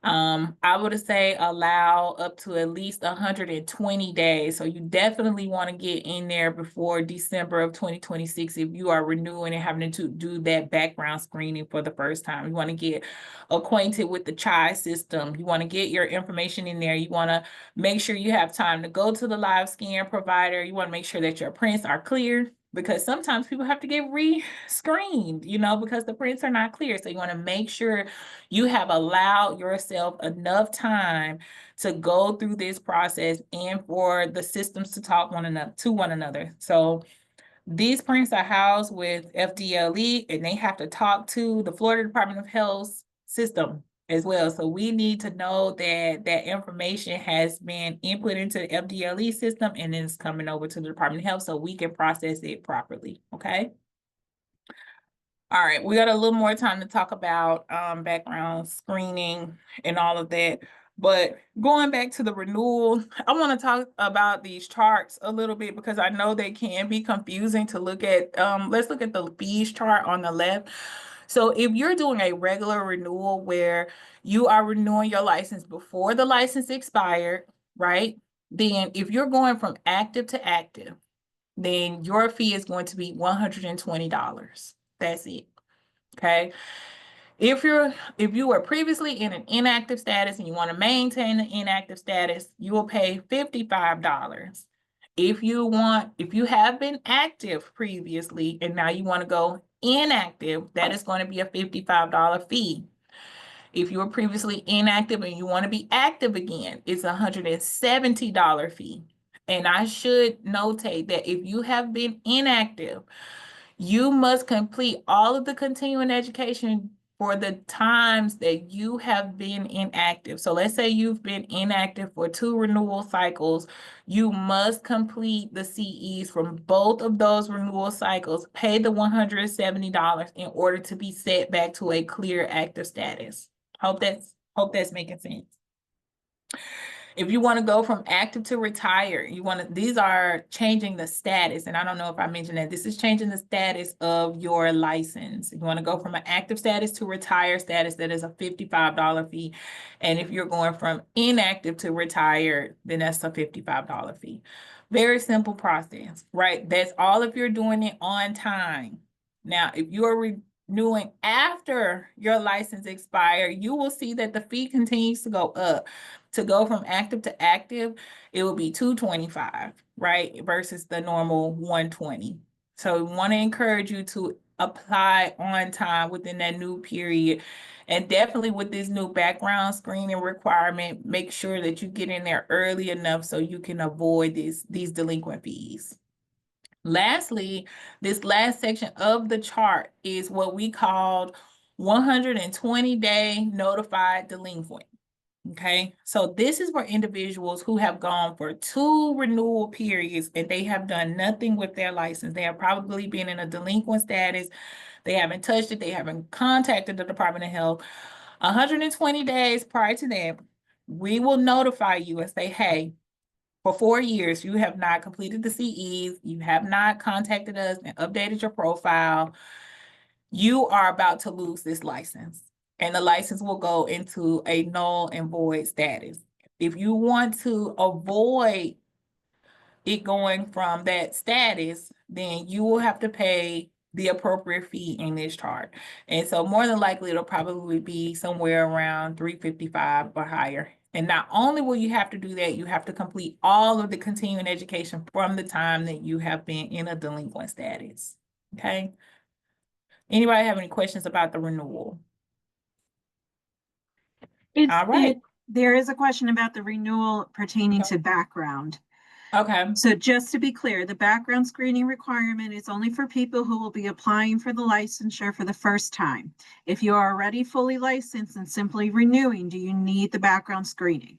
I would say allow up to at least 120 days. So you definitely want to get in there before December of 2026 if you are renewing and having to do that background screening for the first time. You want to get acquainted with the CHI system. You want to get your information in there. You want to make sure you have time to go to the live scan provider. You want to make sure that your prints are clear, because sometimes people have to get re-screened, because the prints are not clear. So you want to make sure you have allowed yourself enough time to go through this process and for the systems to talk to one another. So these prints are housed with FDLE, and they have to talk to the Florida Department of Health system as well. So we need to know that that information has been input into the FDLE system and is coming over to the Department of Health so we can process it properly, okay? All right, we got a little more time to talk about background screening and all of that. But going back to the renewal, I want to talk about these charts a little bit because I know they can be confusing to look at. Let's look at the fees chart on the left. So if you're doing a regular renewal where you are renewing your license before the license expired, right? Then if you're going from active to active, then your fee is going to be $120. That's it. Okay. If you were previously in an inactive status and you want to maintain the inactive status, you will pay $55. If you have been active previously and now you want to go inactive, that is going to be a $55 fee. If you were previously inactive and you want to be active again, it's a $170 fee. And I should notate that if you have been inactive, you must complete all of the continuing education for the times that you have been inactive. So let's say you've been inactive for 2 renewal cycles. You must complete the CEs from both of those renewal cycles, pay the $170 in order to be set back to a clear active status. Hope that's making sense. If you want to go from active to retire, these are changing the status. And I don't know if I mentioned that. This is changing the status of your license. If you want to go from an active status to retire status, that is a $55 fee. And if you're going from inactive to retired, then that's a $55 fee. Very simple process, right? That's all if you're doing it on time. Now, if you're renewing after your license expired, you will see that the fee continues to go up. To go from active to active, it will be $225, right? Versus the normal $120. So we want to encourage you to apply on time within that new period. And definitely with this new background screening requirement, make sure that you get in there early enough so you can avoid these delinquent fees. Lastly, this last section of the chart is what we called 120-day notified delinquent. Okay, so this is for individuals who have gone for 2 renewal periods and they have done nothing with their license. They have probably been in a delinquent status. They haven't touched it. They haven't contacted the Department of Health. 120 days prior to that, we will notify you and say, hey, for 4 years, you have not completed the CEs. You have not contacted us and updated your profile. You are about to lose this license. And the license will go into a null and void status. If you want to avoid it going from that status, then you will have to pay the appropriate fee in this chart. And so more than likely, it'll probably be somewhere around $355 or higher. And not only will you have to do that, you have to complete all of the continuing education from the time that you have been in a delinquent status, okay? Anybody have any questions about the renewal? All right. There is a question about the renewal pertaining to background. Okay. So just to be clear, the background screening requirement is only for people who will be applying for the licensure for the first time. If you are already fully licensed and simply renewing, do you need the background screening?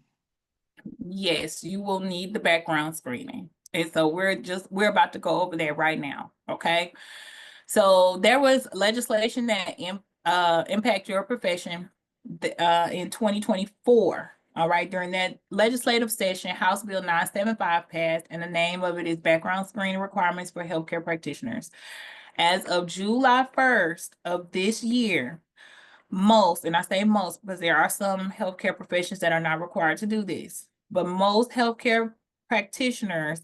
Yes, you will need the background screening. And so we're about to go over that right now. Okay. So there was legislation that impact your profession in 2024. All right, during that legislative session, House Bill 975 passed, and the name of it is Background Screening Requirements for Healthcare Practitioners. As of July 1st of this year, Most, and I say most because there are some healthcare professions that are not required to do this, but most healthcare practitioners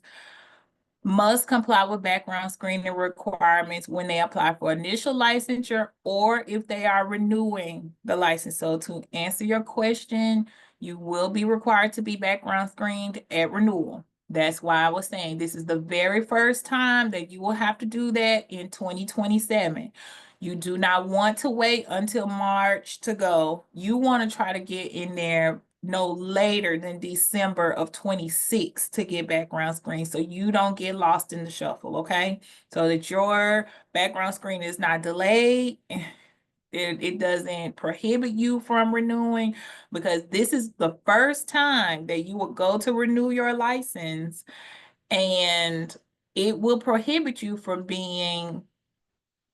must comply with background screening requirements when they apply for initial licensure or if they are renewing the license. So to answer your question, you will be required to be background screened at renewal. That's why I was saying this is the very first time that you will have to do that in 2027. You do not want to wait until March to go. You want to try to get in there no later than December of 26 to get background screen so you don't get lost in the shuffle, okay? So that your background screen is not delayed. It doesn't prohibit you from renewing, because this is the first time that you will go to renew your license, and it will prohibit you from being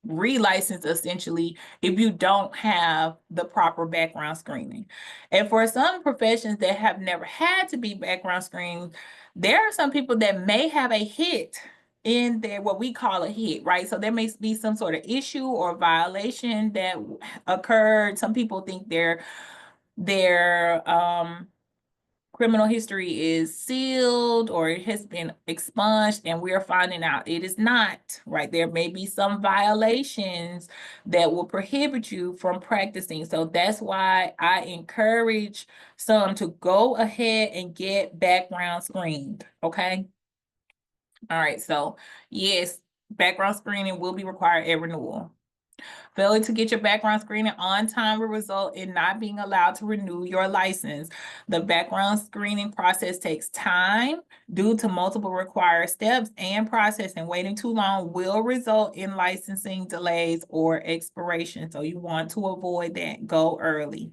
relicense essentially if you don't have the proper background screening. And for some professions that have never had to be background screened, there are some people that may have a hit in there, what we call a hit, right? So there may be some sort of issue or violation that occurred. Some people think their criminal history is sealed or it has been expunged, and we're finding out it is not, right? There may be some violations that will prohibit you from practicing. So that's why I encourage some to go ahead and get background screened, okay? All right, so yes, background screening will be required at renewal. Failure to get your background screening on time will result in not being allowed to renew your license. The background screening process takes time due to multiple required steps and process, and waiting too long will result in licensing delays or expiration. So you want to avoid that. Go early,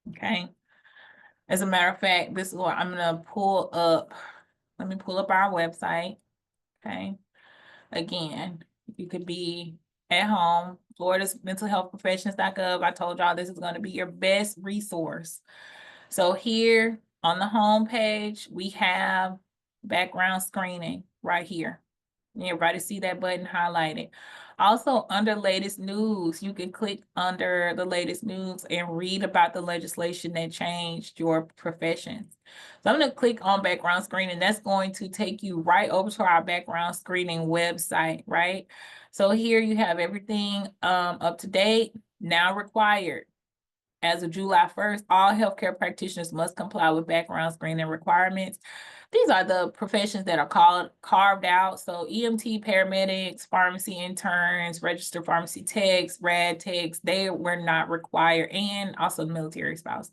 okay? As a matter of fact, this is what I'm gonna pull up. Let me pull up our website, okay? Again, you could be at home, Florida's mentalhealthprofessions.gov. I told y'all this is going to be your best resource. So here on the home page, we have background screening right here. Everybody see that button highlighted. Also, under latest news, you can click under the latest news and read about the legislation that changed your professions. So I'm going to click on background screening. That's going to take you right over to our background screening website, right? So here you have everything up to date, now required. As of July 1st, all healthcare practitioners must comply with background screening requirements. These are the professions that are carved out. So EMT, paramedics, pharmacy interns, registered pharmacy techs, rad techs, they were not required, and also military spouse.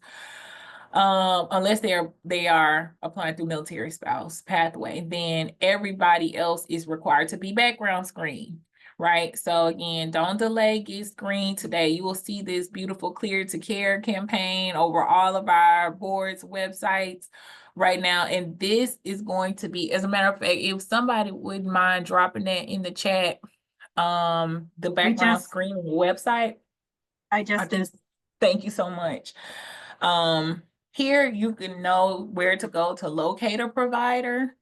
Unless they are applying through military spouse pathway, then everybody else is required to be background screened. Right. So again, don't delay, get screened today. You will see this beautiful Clear to Care campaign over all of our boards, websites right now. And this is going to be, as a matter of fact, if somebody wouldn't mind dropping that in the chat, the background screening website. I just did. Thank you so much. Here you can know where to go to locate a provider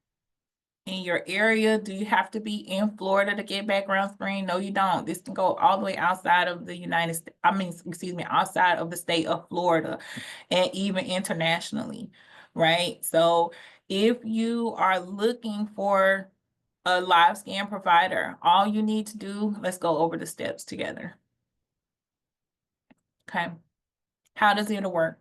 in your area. Do you have to be in Florida to get background screen? No, you don't. This can go all the way outside of the United States. Outside of the state of Florida, and even internationally, right? So if you are looking for a live scan provider, all you need to do, let's go over the steps together. Okay. How does it work?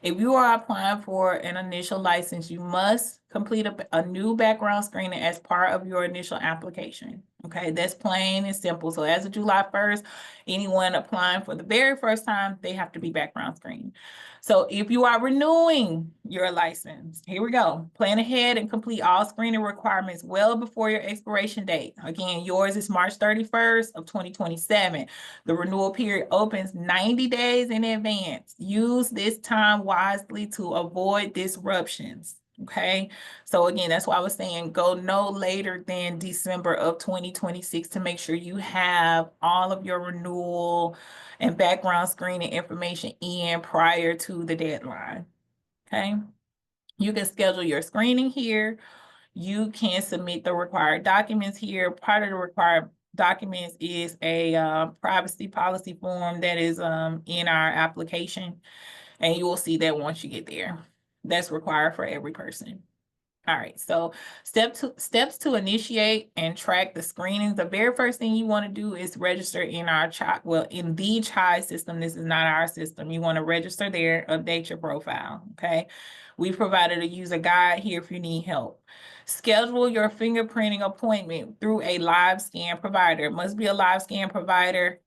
If you are applying for an initial license, you must complete a new background screening as part of your initial application. Okay, that's plain and simple. So as of July 1st, anyone applying for the very first time, they have to be background screened. So if you are renewing your license, here we go. Plan ahead and complete all screening requirements well before your expiration date. Again, yours is March 31st of 2027. The renewal period opens 90 days in advance. Use this time wisely to avoid disruptions. Okay, so again, that's why I was saying go no later than December of 2026 to make sure you have all of your renewal and background screening information in prior to the deadline. Okay, you can schedule your screening here. You can submit the required documents here. Part of the required documents is a privacy policy form that is in our application. And you will see that once you get there. That's required for every person. All right, so steps to initiate and track the screenings. The very first thing you want to do is register in our in the CHI system. This is not our system. You want to register there, update your profile. Okay. We provided a user guide here if you need help. Schedule your fingerprinting appointment through a live scan provider. It must be a live scan provider.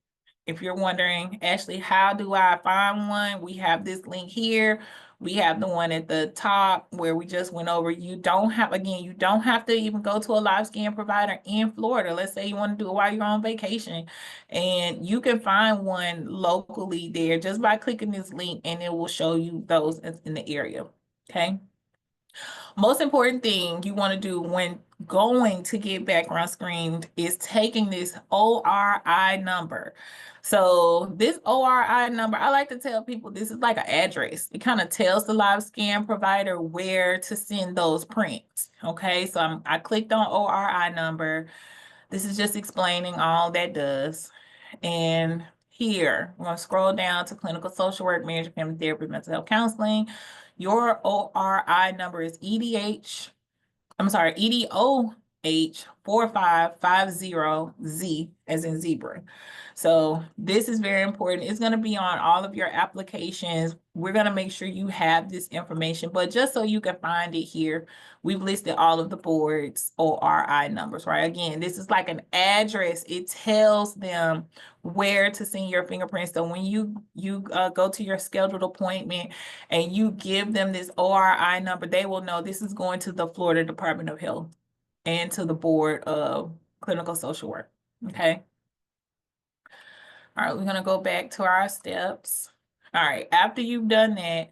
If you're wondering, Ashley, how do I find one? We have this link here. We have the one at the top where we just went over. You don't have to even go to a live scan provider in Florida. Let's say you want to do it while you're on vacation, and you can find one locally there just by clicking this link, and it will show you those in the area. Okay. Most important thing you want to do when going to get background screened is taking this ORI number. So this ORI number, I like to tell people this is like an address. It kind of tells the live scan provider where to send those prints. Okay, so I clicked on ORI number. This is just explaining all that does. And here, I'm going to scroll down to clinical social work, marriage, family therapy, mental health counseling. Your ORI number is EDOH 4550Z as in zebra. So this is very important. It's going to be on all of your applications. We're going to make sure you have this information, but just so you can find it here, we've listed all of the boards ORI numbers, right? Again, this is like an address. It tells them where to send your fingerprints. So when you go to your scheduled appointment and you give them this ORI number, they will know this is going to the Florida Department of Health and to the Board of Clinical Social Work. Okay. All right, we're going to go back to our steps. All right, after you've done that,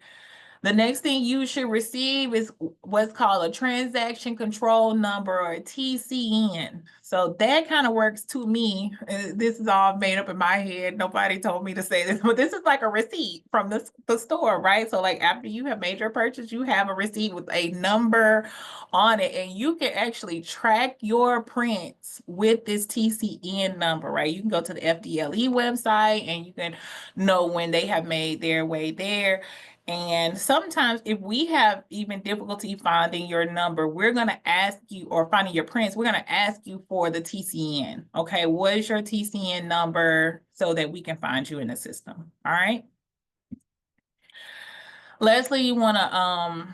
the next thing you should receive is what's called a transaction control number, or a TCN. So that kind of works to me. This is all made up in my head. Nobody told me to say this, but this is like a receipt from the store, right? So like after you have made your purchase, you have a receipt with a number on it, and you can actually track your prints with this TCN number, right? You can go to the FDLE website and you can know when they have made their way there. And sometimes if we have even difficulty finding your number, we're going to ask you, or finding your prints, we're going to ask you for the TCN. Okay, what is your TCN number so that we can find you in the system? All right. Leslie, you want to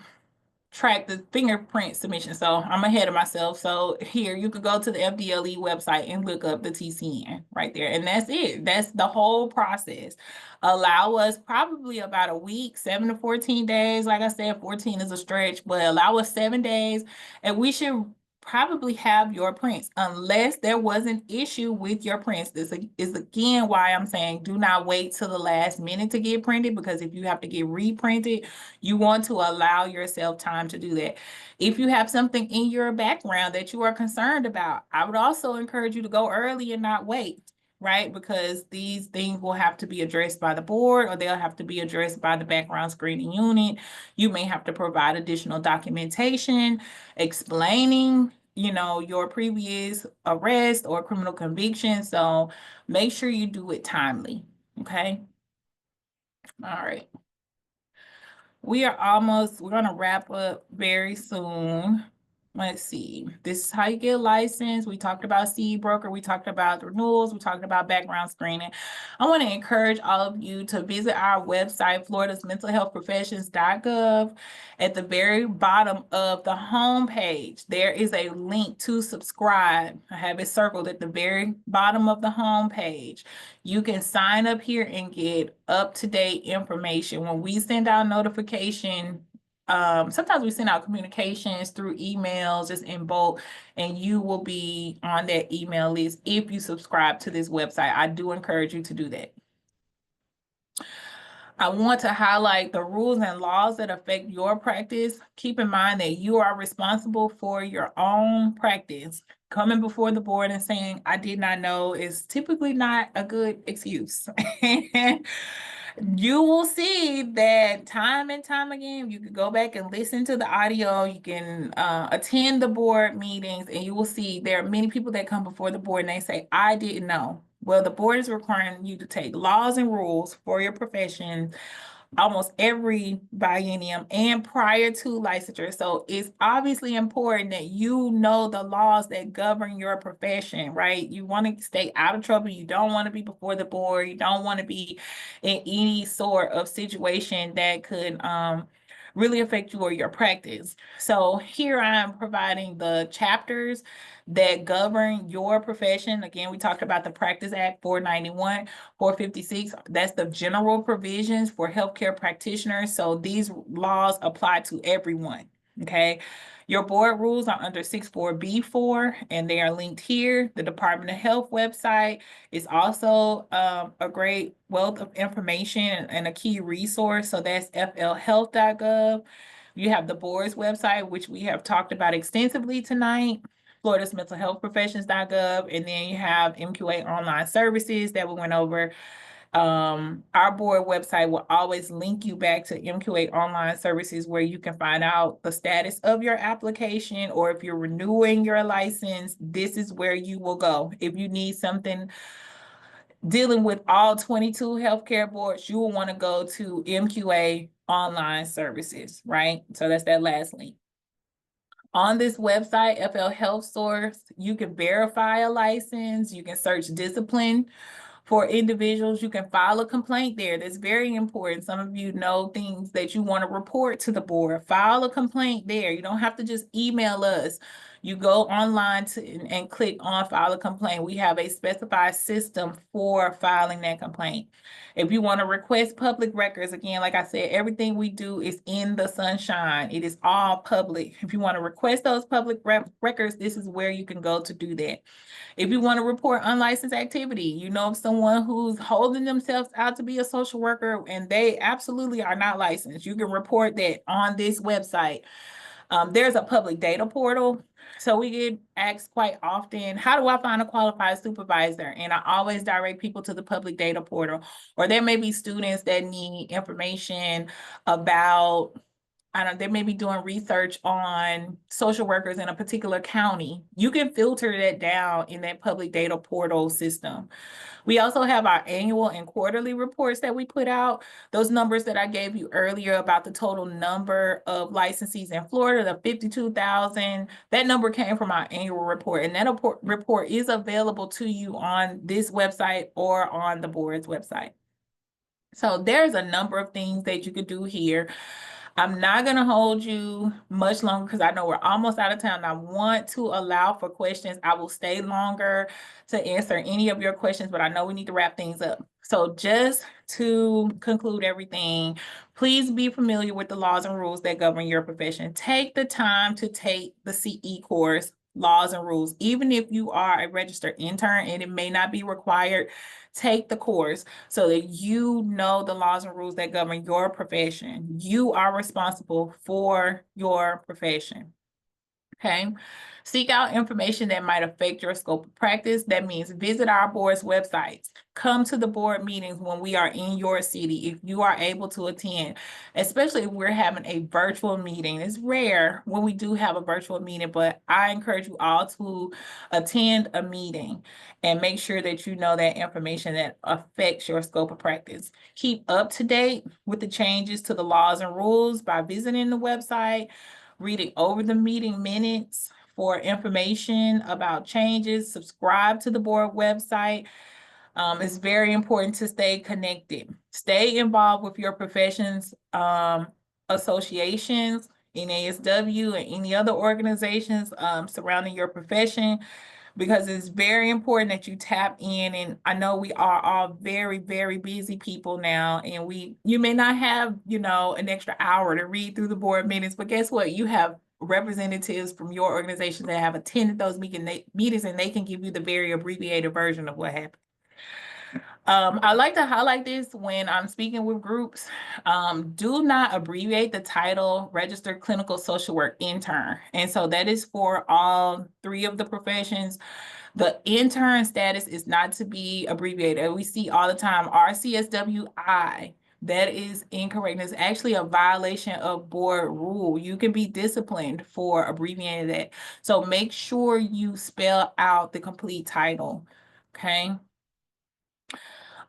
track the fingerprint submission. So I'm ahead of myself. So here you could go to the FDLE website and look up the TCN right there. And that's it. That's the whole process. Allow us probably about a week, 7 to 14 days. Like I said, 14 is a stretch, but allow us 7 days, and we should probably have your prints, unless there was an issue with your prints. This is again why I'm saying do not wait till the last minute to get printed, because if you have to get reprinted, you want to allow yourself time to do that. If you have something in your background that you are concerned about, I would also encourage you to go early and not wait, right? Because these things will have to be addressed by the board, or they'll have to be addressed by the background screening unit. You may have to provide additional documentation explaining, your previous arrest or criminal conviction. So make sure you do it timely. Okay. All right. We're going to wrap up very soon. Let's see. This is how you get licensed. We talked about seed broker. We talked about renewals. We talked about background screening. I want to encourage all of you to visit our website, floridasmentalhealthprofessions.gov. At the very bottom of the homepage, there is a link to subscribe. I have it circled at the very bottom of the homepage. You can sign up here and get up-to-date information. When we send out notification, sometimes we send out communications through emails just in bulk, and you will be on that email list if you subscribe to this website. I do encourage you to do that. I want to highlight the rules and laws that affect your practice. Keep in mind that you are responsible for your own practice. Coming before the board and saying, I did not know, is typically not a good excuse. You will see that time and time again. You can go back and listen to the audio. You can attend the board meetings, and you will see there are many people that come before the board and they say, I didn't know. Well, the board is requiring you to take laws and rules for your profession almost every biennium and prior to licensure. So it's obviously important that you know the laws that govern your profession, right? You want to stay out of trouble. You don't want to be before the board. You don't want to be in any sort of situation that could really affect you or your practice. So here I'm providing the chapters that govern your profession. Again, we talked about the Practice Act 491, 456. That's the general provisions for healthcare practitioners. So these laws apply to everyone, okay? Your board rules are under 64B4, and they are linked here. The Department of Health website is also a great wealth of information and a key resource. So that's flhealth.gov. You have the board's website, which we have talked about extensively tonight, Florida's mental health professions.gov, and then you have MQA online services that we went over. Our board website will always link you back to MQA online services where you can find out the status of your application, or if you're renewing your license, this is where you will go. If you need something dealing with all 22 healthcare boards, you will want to go to MQA online services, right? So that's that last link. On this website, FL Health Source, you can verify a license, you can search discipline for individuals, you can file a complaint there. That's very important. Some of you know things that you want to report to the board. File a complaint there. You don't have to just email us. You go online and click on file a complaint. We have a specified system for filing that complaint. If you want to request public records, again, like I said, everything we do is in the sunshine. It is all public. If you want to request those public records, this is where you can go to do that. If you want to report unlicensed activity, you know of someone who's holding themselves out to be a social worker and they absolutely are not licensed, you can report that on this website. There's a public data portal. So we get asked quite often, how do I find a qualified supervisor? And I always direct people to the public data portal. Or there may be students that need information about, they may be doing research on social workers in a particular county. You can filter that down in that public data portal system. We also have our annual and quarterly reports that we put out. Those numbers that I gave you earlier about the total number of licensees in Florida, the 52,000, that number came from our annual report. And that report is available to you on this website or on the board's website. So there's a number of things that you could do here. I'm not going to hold you much longer because I know we're almost out of time. I want to allow for questions. I will stay longer to answer any of your questions, but I know we need to wrap things up. So just to conclude everything, please be familiar with the laws and rules that govern your profession. Take the time to take the CE course, laws and rules. Even if you are a registered intern and it may not be required, take the course so that you know the laws and rules that govern your profession. You are responsible for your profession. Okay. Seek out information that might affect your scope of practice. That means visit our board's websites. Come to the board meetings when we are in your city, if you are able to attend, especially if we're having a virtual meeting. It's rare when we do have a virtual meeting, but I encourage you all to attend a meeting and make sure that you know that information that affects your scope of practice. Keep up to date with the changes to the laws and rules by visiting the website, reading over the meeting minutes for information about changes. Subscribe to the board website. It's very important to stay connected. Stay involved with your professions, associations, NASW, and any other organizations surrounding your profession, because it's very important that you tap in. And I know we are all very, very busy people now, and you may not have, an extra hour to read through the board minutes, but guess what? You have representatives from your organization that have attended those meetings, and they can give you the very abbreviated version of what happened. I like to highlight this when I'm speaking with groups. Do not abbreviate the title registered clinical social work intern. And so that is for all three of the professions. The intern status is not to be abbreviated. We see all the time RCSWI. That is incorrect. It's actually a violation of board rule. You can be disciplined for abbreviating that. So make sure you spell out the complete title, okay?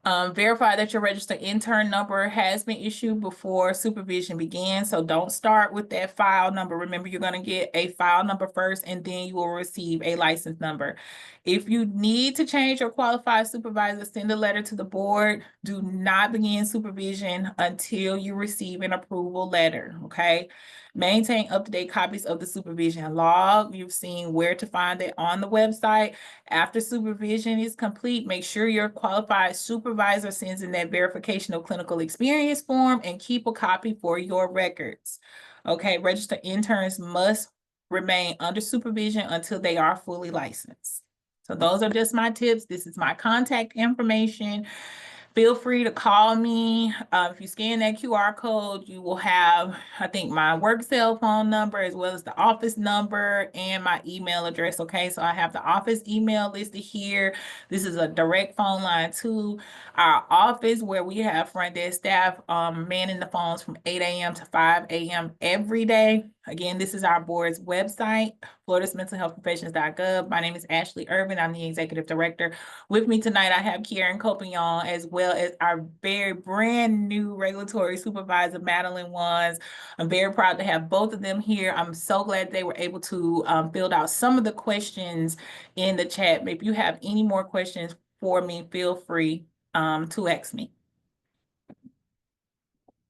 Verify that your registered intern number has been issued before supervision begins. So don't start with that file number. Remember, you're going to get a file number first, and then you will receive a license number. If you need to change your qualified supervisor, send a letter to the board. Do not begin supervision until you receive an approval letter, okay? Maintain up-to-date copies of the supervision log. You've seen where to find it on the website. After supervision is complete, make sure your qualified supervisor sends in that verification of clinical experience form and keep a copy for your records. Okay, registered interns must remain under supervision until they are fully licensed. So those are just my tips. This is my contact information. Feel free to call me. If you scan that QR code, you will have, I think, my work cell phone number as well as the office number and my email address. Okay, so I have the office email listed here. This is a direct phone line to our office where we have front desk staff manning the phones from 8 a.m. to 5 a.m. every day. Again, this is our board's website, floridasmentalhealthprofessions.gov. My name is Ashley Irvin. I'm the executive director. With me tonight, I have Kieran Copignon, as well as our very brand new regulatory supervisor, Madeline Wands. I'm very proud to have both of them here. I'm so glad they were able to build out some of the questions in the chat. If you have any more questions for me, feel free to ask me.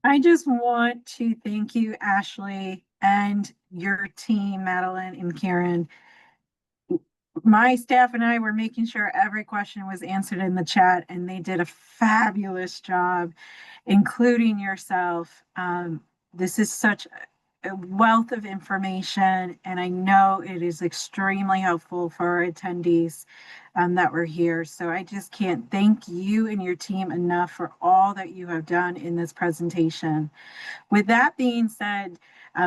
I just want to thank you, Ashley, and your team, Madeline and Karen. My staff and I were making sure every question was answered in the chat, and they did a fabulous job, including yourself. This is such a wealth of information, and I know it is extremely helpful for our attendees that were here. So I just can't thank you and your team enough for all that you have done in this presentation. With that being said,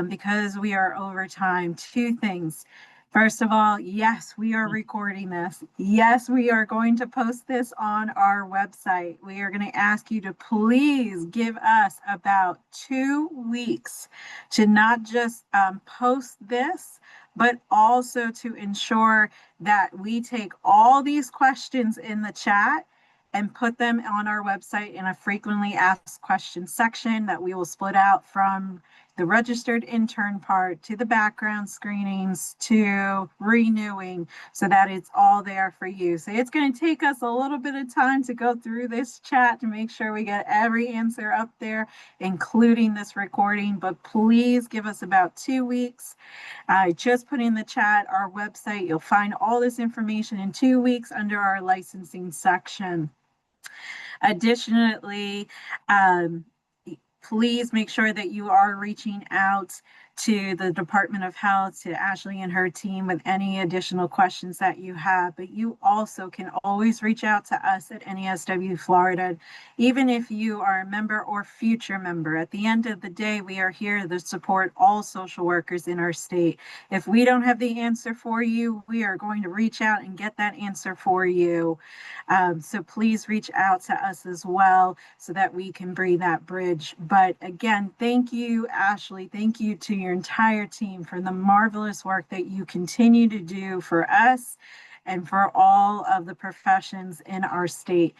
because we are over time, two things. First of all, yes, we are recording this. Yes, we are going to post this on our website. We are going to ask you to please give us about 2 weeks to not just post this, but also to ensure that we take all these questions in the chat and put them on our website in a frequently asked questions section that we will split out from the registered intern part to the background screenings to renewing, so that it's all there for you. So it's going to take us a little bit of time to go through this chat to make sure we get every answer up there, including this recording, but please give us about 2 weeks. I just put in the chat our website. You'll find all this information in 2 weeks under our licensing section. Additionally, please make sure that you are reaching out to the Department of Health, to Ashley and her team with any additional questions that you have. But you also can always reach out to us at NASW Florida, even if you are a member or future member. At the end of the day, we are here to support all social workers in our state. If we don't have the answer for you, we are going to reach out and get that answer for you. So please reach out to us as well so that we can bring that bridge. But again, thank you, Ashley. Thank you to your entire team for the marvelous work that you continue to do for us and for all of the professions in our state.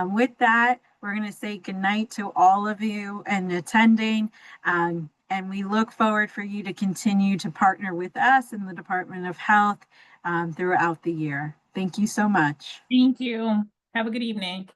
With that, we're going to say goodnight to all of you and attending. And we look forward for you to continue to partner with us in the Department of Health throughout the year. Thank you so much. Thank you. Have a good evening.